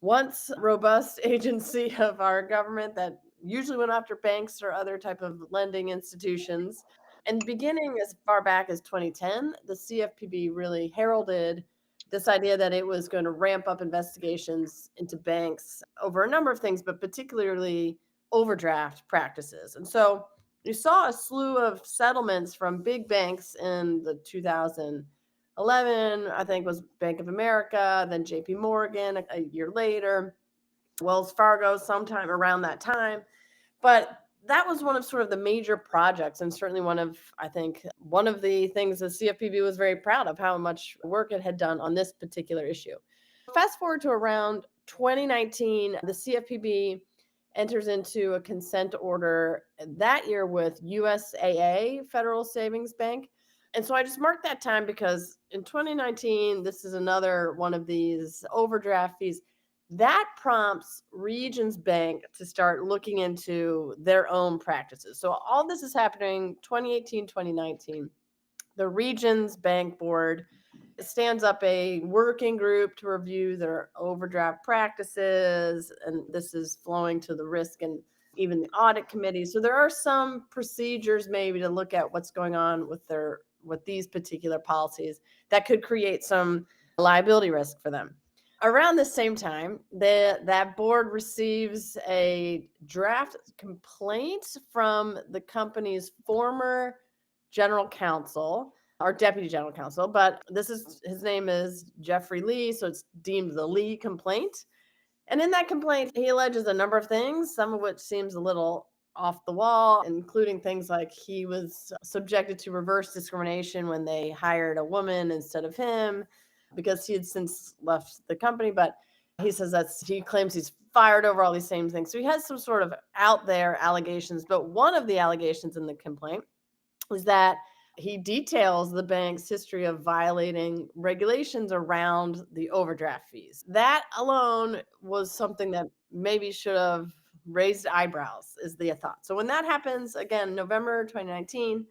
once robust agency of our government that usually went after banks or other type of lending institutions. And beginning as far back as 2010, the CFPB really heralded this idea that it was going to ramp up investigations into banks over a number of things, but particularly overdraft practices. And so you saw a slew of settlements from big banks in the 2011, I think was Bank of America, then JP Morgan a year later, Wells Fargo sometime around that time. But that was one of sort of the major projects and certainly one of the things the CFPB was very proud of, how much work it had done on this particular issue. Fast forward to around 2019, the CFPB enters into a consent order that year with USAA, Federal Savings Bank, And so I just marked that time because in 2019, this is another one of these overdraft fees. That prompts Regions Bank to start looking into their own practices. So all this is happening 2018, 2019. The Regions Bank Board stands up a working group to review their overdraft practices, and this is flowing to the risk and even the audit committee. So there are some procedures maybe to look at what's going on with these particular policies that could create some liability risk for them. Around the same time, that board receives a draft complaint from the company's former general counsel or deputy general counsel, but his name is Jeffrey Lee, so it's deemed the Lee complaint. And in that complaint, he alleges a number of things, some of which seems a little off the wall, including things like he was subjected to reverse discrimination when they hired a woman instead of him, because he had since left the company. But he says he claims he's fired over all these same things. So he has some sort of out there allegations. But one of the allegations in the complaint is that he details the bank's history of violating regulations around the overdraft fees. That alone was something that maybe should have raised eyebrows, is the thought. So when that happens, again, November 2019,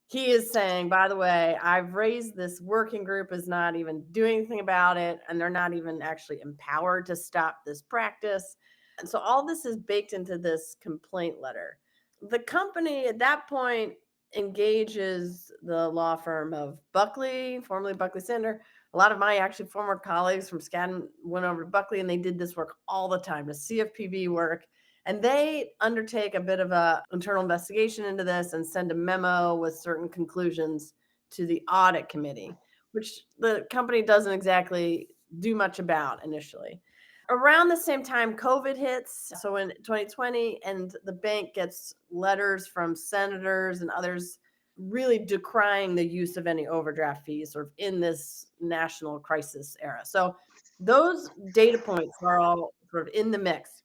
he is saying, by the way, I've raised this, working group is not even doing anything about it, and they're not even actually empowered to stop this practice. And so all this is baked into this complaint letter. The company at that point engages the law firm of Buckley, formerly Buckley Sander. A lot of my actually former colleagues from Skadden went over to Buckley, and they did this work all the time, the CFPB work. And they undertake a bit of a internal investigation into this and send a memo with certain conclusions to the audit committee, which the company doesn't exactly do much about initially. Around the same time, COVID hits, so in 2020, and the bank gets letters from senators and others really decrying the use of any overdraft fees sort of in this national crisis era. So those data points are all sort of in the mix.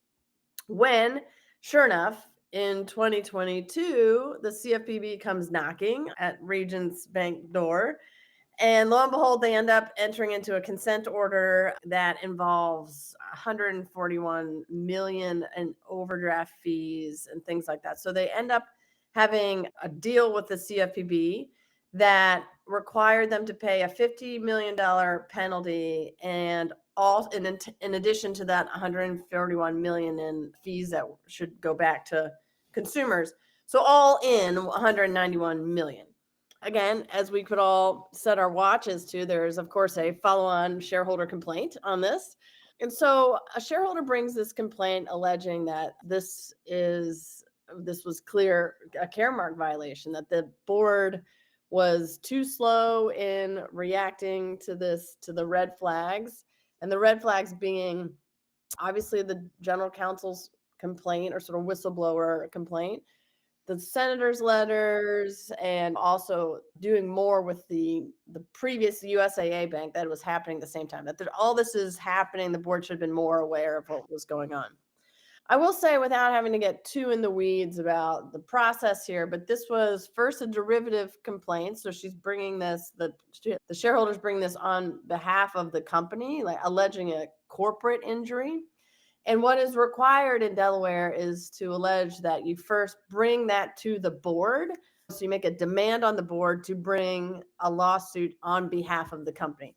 When, sure enough, in 2022, the CFPB comes knocking at Regions Bank door. And lo and behold, they end up entering into a consent order that involves 141 million in overdraft fees and things like that. So they end up having a deal with the CFPB that required them to pay a $50 million penalty, and all in addition to that 141 million in fees that should go back to consumers. So all in 191 million. Again, as we could all set our watches to, there's of course a follow-on shareholder complaint on this. And so a shareholder brings this complaint alleging that this was clear a Caremark violation, that the board was too slow in reacting to the red flags, and the red flags being obviously the general counsel's complaint or sort of whistleblower complaint, the senator's letters, and also doing more with the previous USAA bank that was happening at the same time. That all this is happening, the board should have been more aware of what was going on. I will say, without having to get too in the weeds about the process here, but this was first a derivative complaint. So she's bringing this, the shareholders bring this on behalf of the company, like alleging a corporate injury. And what is required in Delaware is to allege that you first bring that to the board. So you make a demand on the board to bring a lawsuit on behalf of the company.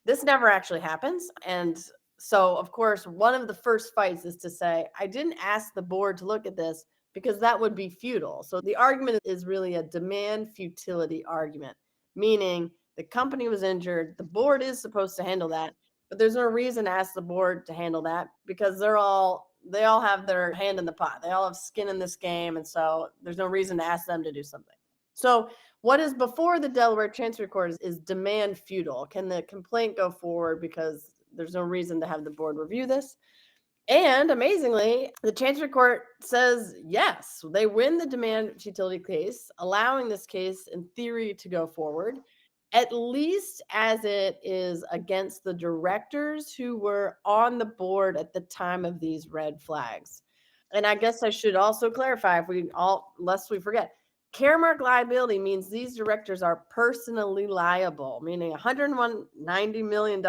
This never actually happens. And so, of course, one of the first fights is to say, I didn't ask the board to look at this because that would be futile. So the argument is really a demand futility argument, meaning the company was injured. The board is supposed to handle that. But there's no reason to ask the board to handle that because they all have their hand in the pot. They all have skin in this game. And so there's no reason to ask them to do something. So what is before the Delaware Chancery Court is demand futile. Can the complaint go forward because there's no reason to have the board review this? And amazingly, the Chancery Court says yes. They win the demand futility case, allowing this case in theory to go forward, at least as it is against the directors who were on the board at the time of these red flags. And I guess I should also clarify, lest we forget, Caremark liability means these directors are personally liable, meaning $190 million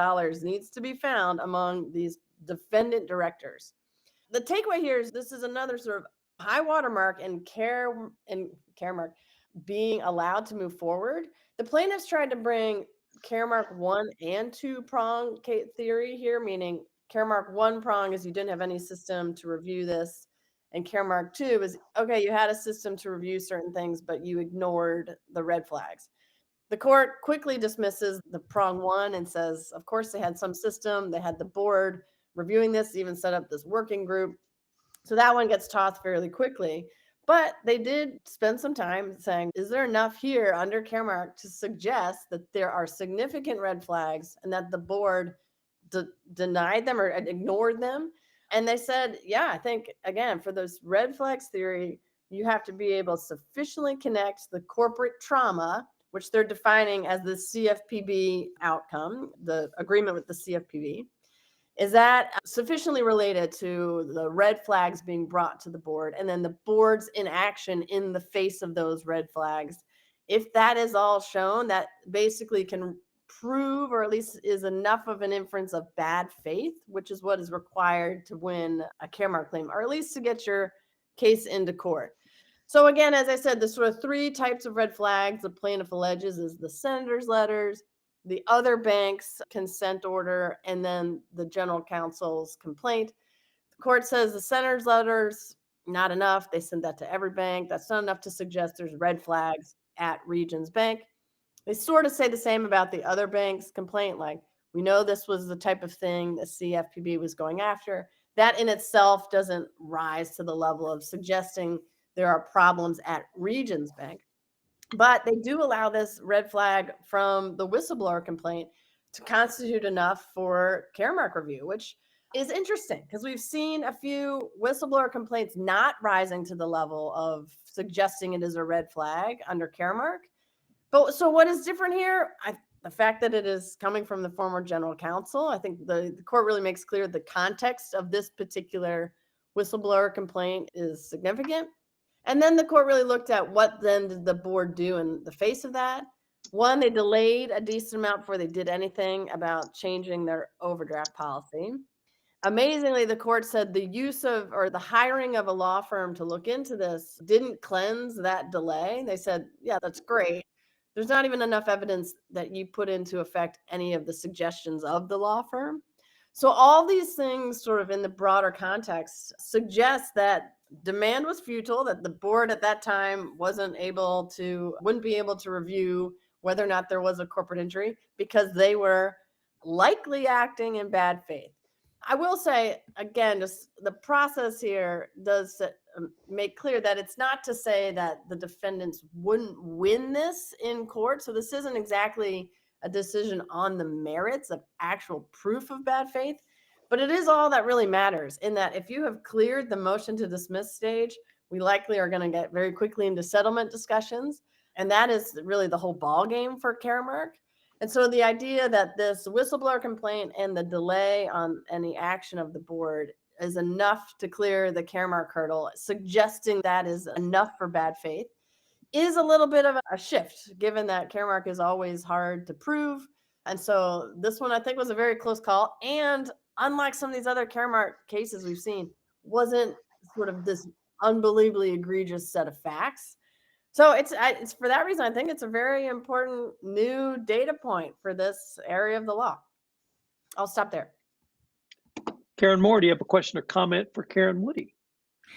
needs to be found among these defendant directors. The takeaway here is this is another sort of high watermark in Caremark being allowed to move forward. The plaintiffs tried to bring Caremark 1 and 2 prong theory here, meaning Caremark 1 prong is you didn't have any system to review this, and Caremark 2 is, okay, you had a system to review certain things, but you ignored the red flags. The court quickly dismisses the prong 1 and says, of course, they had some system. They had the board reviewing this, even set up this working group. So that one gets tossed fairly quickly. But they did spend some time saying, is there enough here under Caremark to suggest that there are significant red flags and that the board denied them or ignored them? And they said, yeah, I think, again, for those red flags theory, you have to be able to sufficiently connect the corporate trauma, which they're defining as the CFPB outcome, the agreement with the CFPB. Is that sufficiently related to the red flags being brought to the board and then the board's inaction in the face of those red flags? If that is all shown, that basically can prove, or at least is enough of an inference of bad faith, which is what is required to win a Caremark claim, or at least to get your case into court. So again, as I said, the sort of 3 types of red flags the plaintiff alleges is the senator's letters, the other bank's consent order, and then the general counsel's complaint. The court says the senator's letters, not enough. They sent that to every bank. That's not enough to suggest there's red flags at Regions Bank. They sort of say the same about the other bank's complaint, like, we know this was the type of thing the CFPB was going after. That in itself doesn't rise to the level of suggesting there are problems at Regions Bank. But they do allow this red flag from the whistleblower complaint to constitute enough for Caremark review, which is interesting because we've seen a few whistleblower complaints not rising to the level of suggesting it is a red flag under Caremark. But so what is different here? The fact that it is coming from the former general counsel, I think the court really makes clear the context of this particular whistleblower complaint is significant. And then the court really looked at what then did the board do in the face of that. One, they delayed a decent amount before they did anything about changing their overdraft policy. Amazingly, the court said the use of or the hiring of a law firm to look into this didn't cleanse that delay. They said, yeah, that's great. There's not even enough evidence that you put into effect any of the suggestions of the law firm. So all these things sort of in the broader context suggest that demand was futile, that the board at that time wouldn't be able to review whether or not there was a corporate injury because they were likely acting in bad faith. I will say, again, just the process here does make clear that it's not to say that the defendants wouldn't win this in court. So this isn't exactly a decision on the merits of actual proof of bad faith, but it is all that really matters in that if you have cleared the motion to dismiss stage, we likely are going to get very quickly into settlement discussions. And that is really the whole ball game for Caremark. And so the idea that this whistleblower complaint and the delay on any action of the board is enough to clear the Caremark hurdle, suggesting that is enough for bad faith, is a little bit of a shift, given that Caremark is always hard to prove. And so this one, I think, was a very close call. And unlike some of these other Caremark cases we've seen, wasn't sort of this unbelievably egregious set of facts. So it's for that reason, I think it's a very important new data point for this area of the law. I'll stop there. Karen Moore, do you have a question or comment for Karen Woody?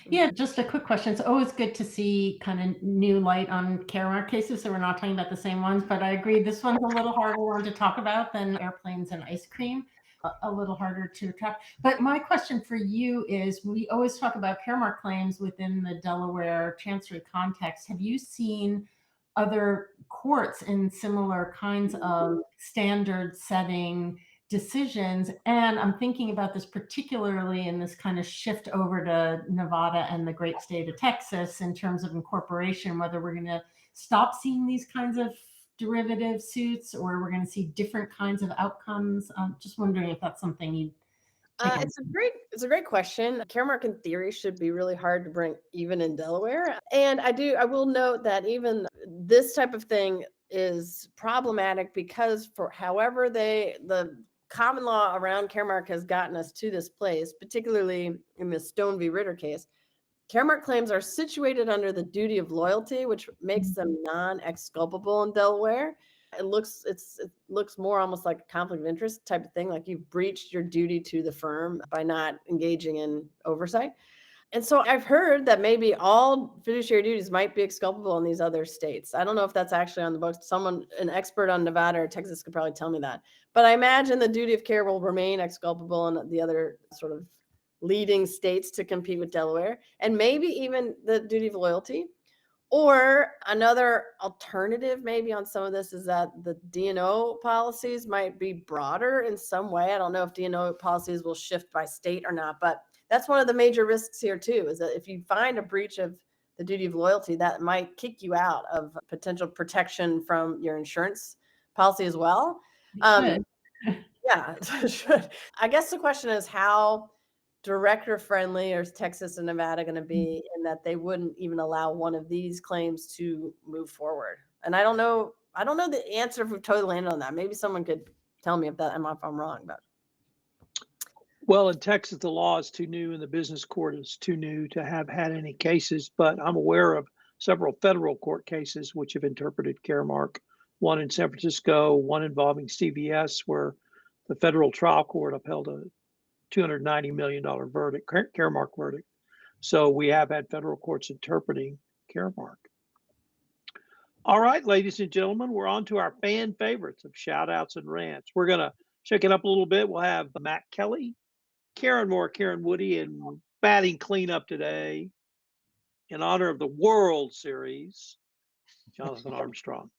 Yeah, just a quick question. It's always good to see kind of new light on Caremark cases, so we're not talking about the same ones, but I agree this one's a little harder one to talk about than airplanes and ice cream, a little harder to track. But my question for you is, we always talk about Caremark claims within the Delaware Chancery context. Have you seen other courts in similar kinds of standard setting decisions? And I'm thinking about this particularly in this kind of shift over to Nevada and the great state of Texas in terms of incorporation, whether we're going to stop seeing these kinds of derivative suits or we're going to see different kinds of outcomes. I'm just wondering if that's something you'd It's a great question. Caremark in theory should be really hard to bring even in Delaware. And I will note that even this type of thing is problematic because for however the common law around Caremark has gotten us to this place, particularly in the Stone v. Ritter case, Caremark claims are situated under the duty of loyalty, which makes them non-exculpable in Delaware. It looks more almost like a conflict of interest type of thing, like you've breached your duty to the firm by not engaging in oversight. And so I've heard that maybe all fiduciary duties might be exculpable in these other states. I don't know if that's actually on the books. An expert on Nevada or Texas could probably tell me that. But I imagine the duty of care will remain exculpable in the other sort of leading states to compete with Delaware, and maybe even the duty of loyalty. Or another alternative maybe on some of this is that the D&O policies might be broader in some way. I don't know if D&O policies will shift by state or not, but that's one of the major risks here too, is that if you find a breach of the duty of loyalty, that might kick you out of potential protection from your insurance policy as well. It Yeah, it should. I guess the question is how director friendly or is Texas and Nevada going to be in that they wouldn't even allow one of these claims to move forward? And I don't know the answer if we've totally landed on that. Maybe someone could tell me if I'm wrong, but Well, in Texas, the law is too new and the business court is too new to have had any cases, but I'm aware of several federal court cases which have interpreted Caremark, one in San Francisco, one involving CVS, where the federal trial court upheld a $290 million verdict, Caremark verdict. So we have had federal courts interpreting Caremark. All right, ladies and gentlemen, we're on to our fan favorites of shout outs and rants. We're going to shake it up a little bit. We'll have Matt Kelly, Karen Moore, Karen Woody, and batting cleanup today in honor of the World Series, Jonathan Armstrong.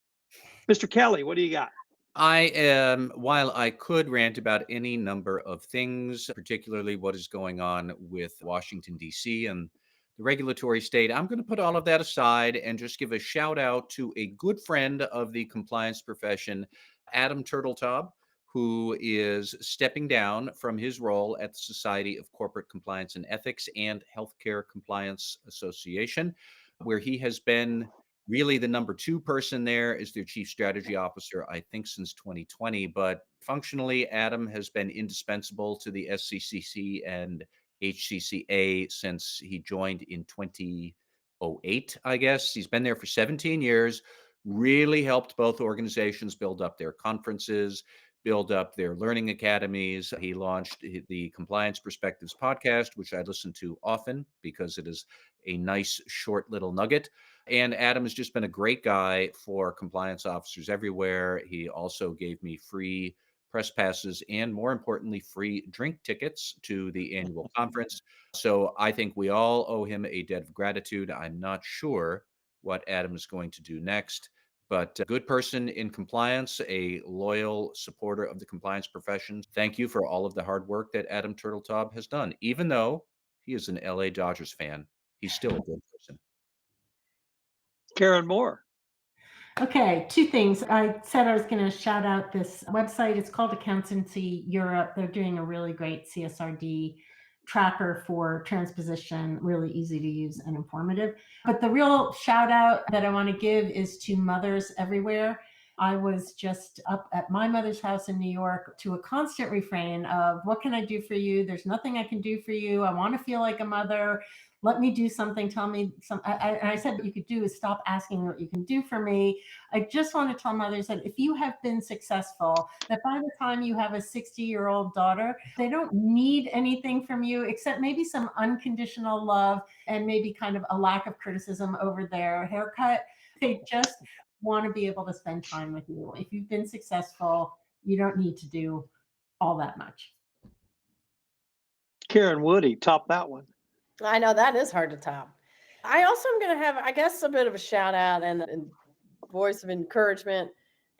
Mr. Kelly, what do you got? While I could rant about any number of things, particularly what is going on with Washington, D.C. and the regulatory state, I'm going to put all of that aside and just give a shout out to a good friend of the compliance profession, Adam Turteltaub, who is stepping down from his role at the Society of Corporate Compliance and Ethics and Healthcare Compliance Association, where he has been really the number 2 person there as their chief strategy officer, I think since 2020. But functionally, Adam has been indispensable to the SCCE and HCCA since he joined in 2008, I guess. He's been there for 17 years, really helped both organizations build up their conferences, build up their learning academies. He launched the Compliance Perspectives podcast, which I listen to often because it is a nice, short little nugget. And Adam has just been a great guy for compliance officers everywhere. He also gave me free press passes and, more importantly, free drink tickets to the annual conference. So I think we all owe him a debt of gratitude. I'm not sure what Adam is going to do next, but a good person in compliance, a loyal supporter of the compliance profession. Thank you for all of the hard work that Adam Turteltaub has done. Even though he is an LA Dodgers fan, he's still a good person. Karen Moore. Okay, 2 things. I said I was going to shout out this website. It's called Accountancy Europe. They're doing a really great CSRD tracker for transposition, really easy to use and informative. But the real shout out that I want to give is to mothers everywhere. I was just up at my mother's house in New York to a constant refrain of, what can I do for you? There's nothing I can do for you. I want to feel like a mother. Let me do something. Tell me some. And I said, what you could do is stop asking what you can do for me. I just want to tell mothers that if you have been successful, that by the time you have a 60-year-old daughter, they don't need anything from you except maybe some unconditional love and maybe kind of a lack of criticism over their haircut. They just want to be able to spend time with you. If you've been successful, you don't need to do all that much. Karen Woody, top that one. I know that is hard to top. I also am going to have, I guess, a bit of a shout out and voice of encouragement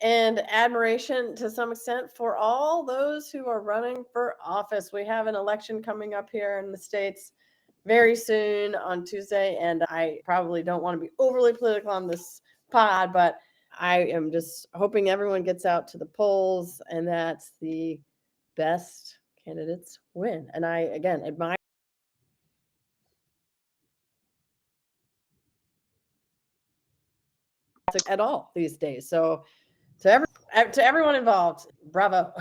and admiration to some extent for all those who are running for office. We have an election coming up here in the States very soon on Tuesday, and I probably don't want to be overly political on this pod, but I am just hoping everyone gets out to the polls and that the best candidates win. And I, again, admire at all these days. So to everyone involved, bravo.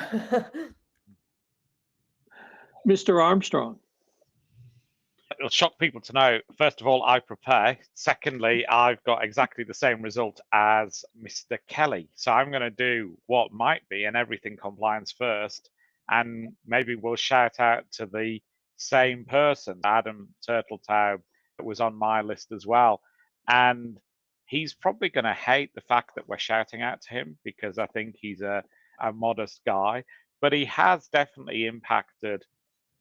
Mr. Armstrong. It'll shock people to know, first of all, I prepare. Secondly, I've got exactly the same result as Mr. Kelly. So I'm going to do what might be an everything compliance first, and maybe we'll shout out to the same person. Adam Turteltaub was on my list as well. And he's probably going to hate the fact that we're shouting out to him, because I think he's a modest guy, but he has definitely impacted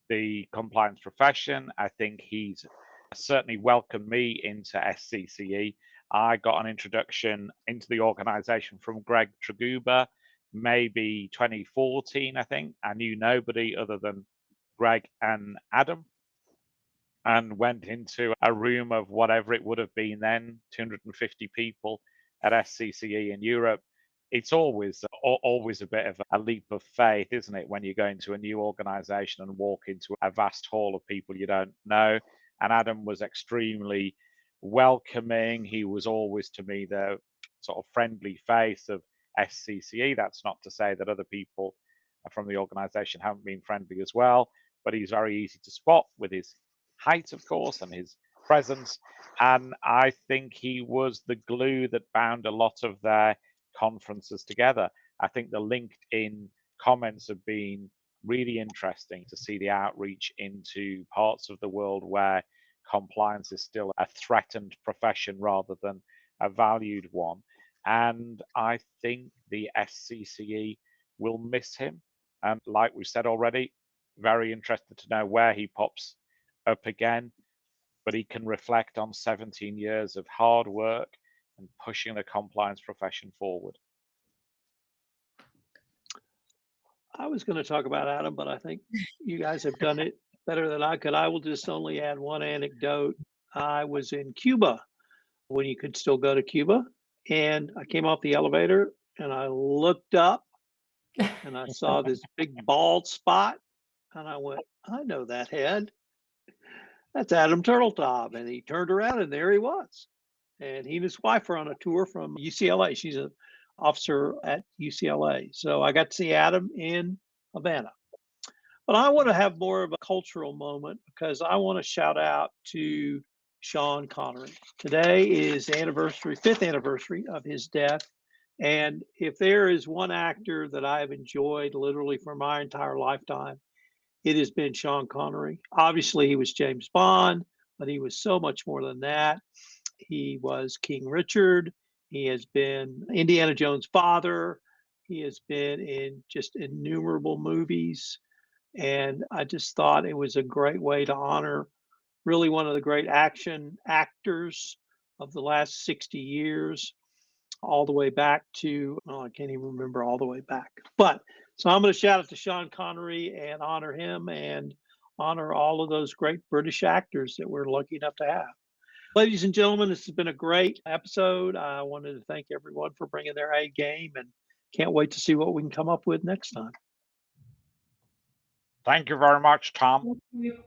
the compliance profession. I think he's certainly welcomed me into SCCE. I got an introduction into the organization from Greg Traguba, maybe 2014, I think. I knew nobody other than Greg and Adam, and went into a room of whatever it would have been then, 250 people at SCCE in Europe. It's always a bit of a leap of faith, isn't it, when you go into a new organization and walk into a vast hall of people you don't know. And Adam was extremely welcoming. He was always, to me, the sort of friendly face of SCCE. That's not to say that other people from the organization haven't been friendly as well, but he's very easy to spot with his height, of course, and his presence. And I think he was the glue that bound a lot of their conferences together. I think the LinkedIn comments have been really interesting to see the outreach into parts of the world where compliance is still a threatened profession rather than a valued one. And I think the SCCE will miss him. And like we've said already, very interested to know where he pops up again. But he can reflect on 17 years of hard work and pushing the compliance profession forward. I was going to talk about Adam, but I think you guys have done it better than I could. I will just only add one anecdote. I was in Cuba when you could still go to Cuba, and I came off the elevator and I looked up and I saw this big bald spot, and I went, I know that head. That's Adam Turteltaub. And he turned around and there he was. And he and his wife are on a tour from UCLA. She's an officer at UCLA. So I got to see Adam in Havana. But I want to have more of a cultural moment because I want to shout out to Sean Connery. Today is the anniversary, 5th anniversary of his death. And if there is one actor that I have enjoyed literally for my entire lifetime, it has been Sean Connery. Obviously, he was James Bond, but he was so much more than that. He was King Richard. He has been Indiana Jones' father. He has been in just innumerable movies. And I just thought it was a great way to honor really one of the great action actors of the last 60 years, all the way back to, oh, I can't even remember all the way back. But so I'm going to shout out to Sean Connery and honor him and honor all of those great British actors that we're lucky enough to have. Ladies and gentlemen, this has been a great episode. I wanted to thank everyone for bringing their A game and can't wait to see what we can come up with next time. Thank you very much, Tom. Thank you.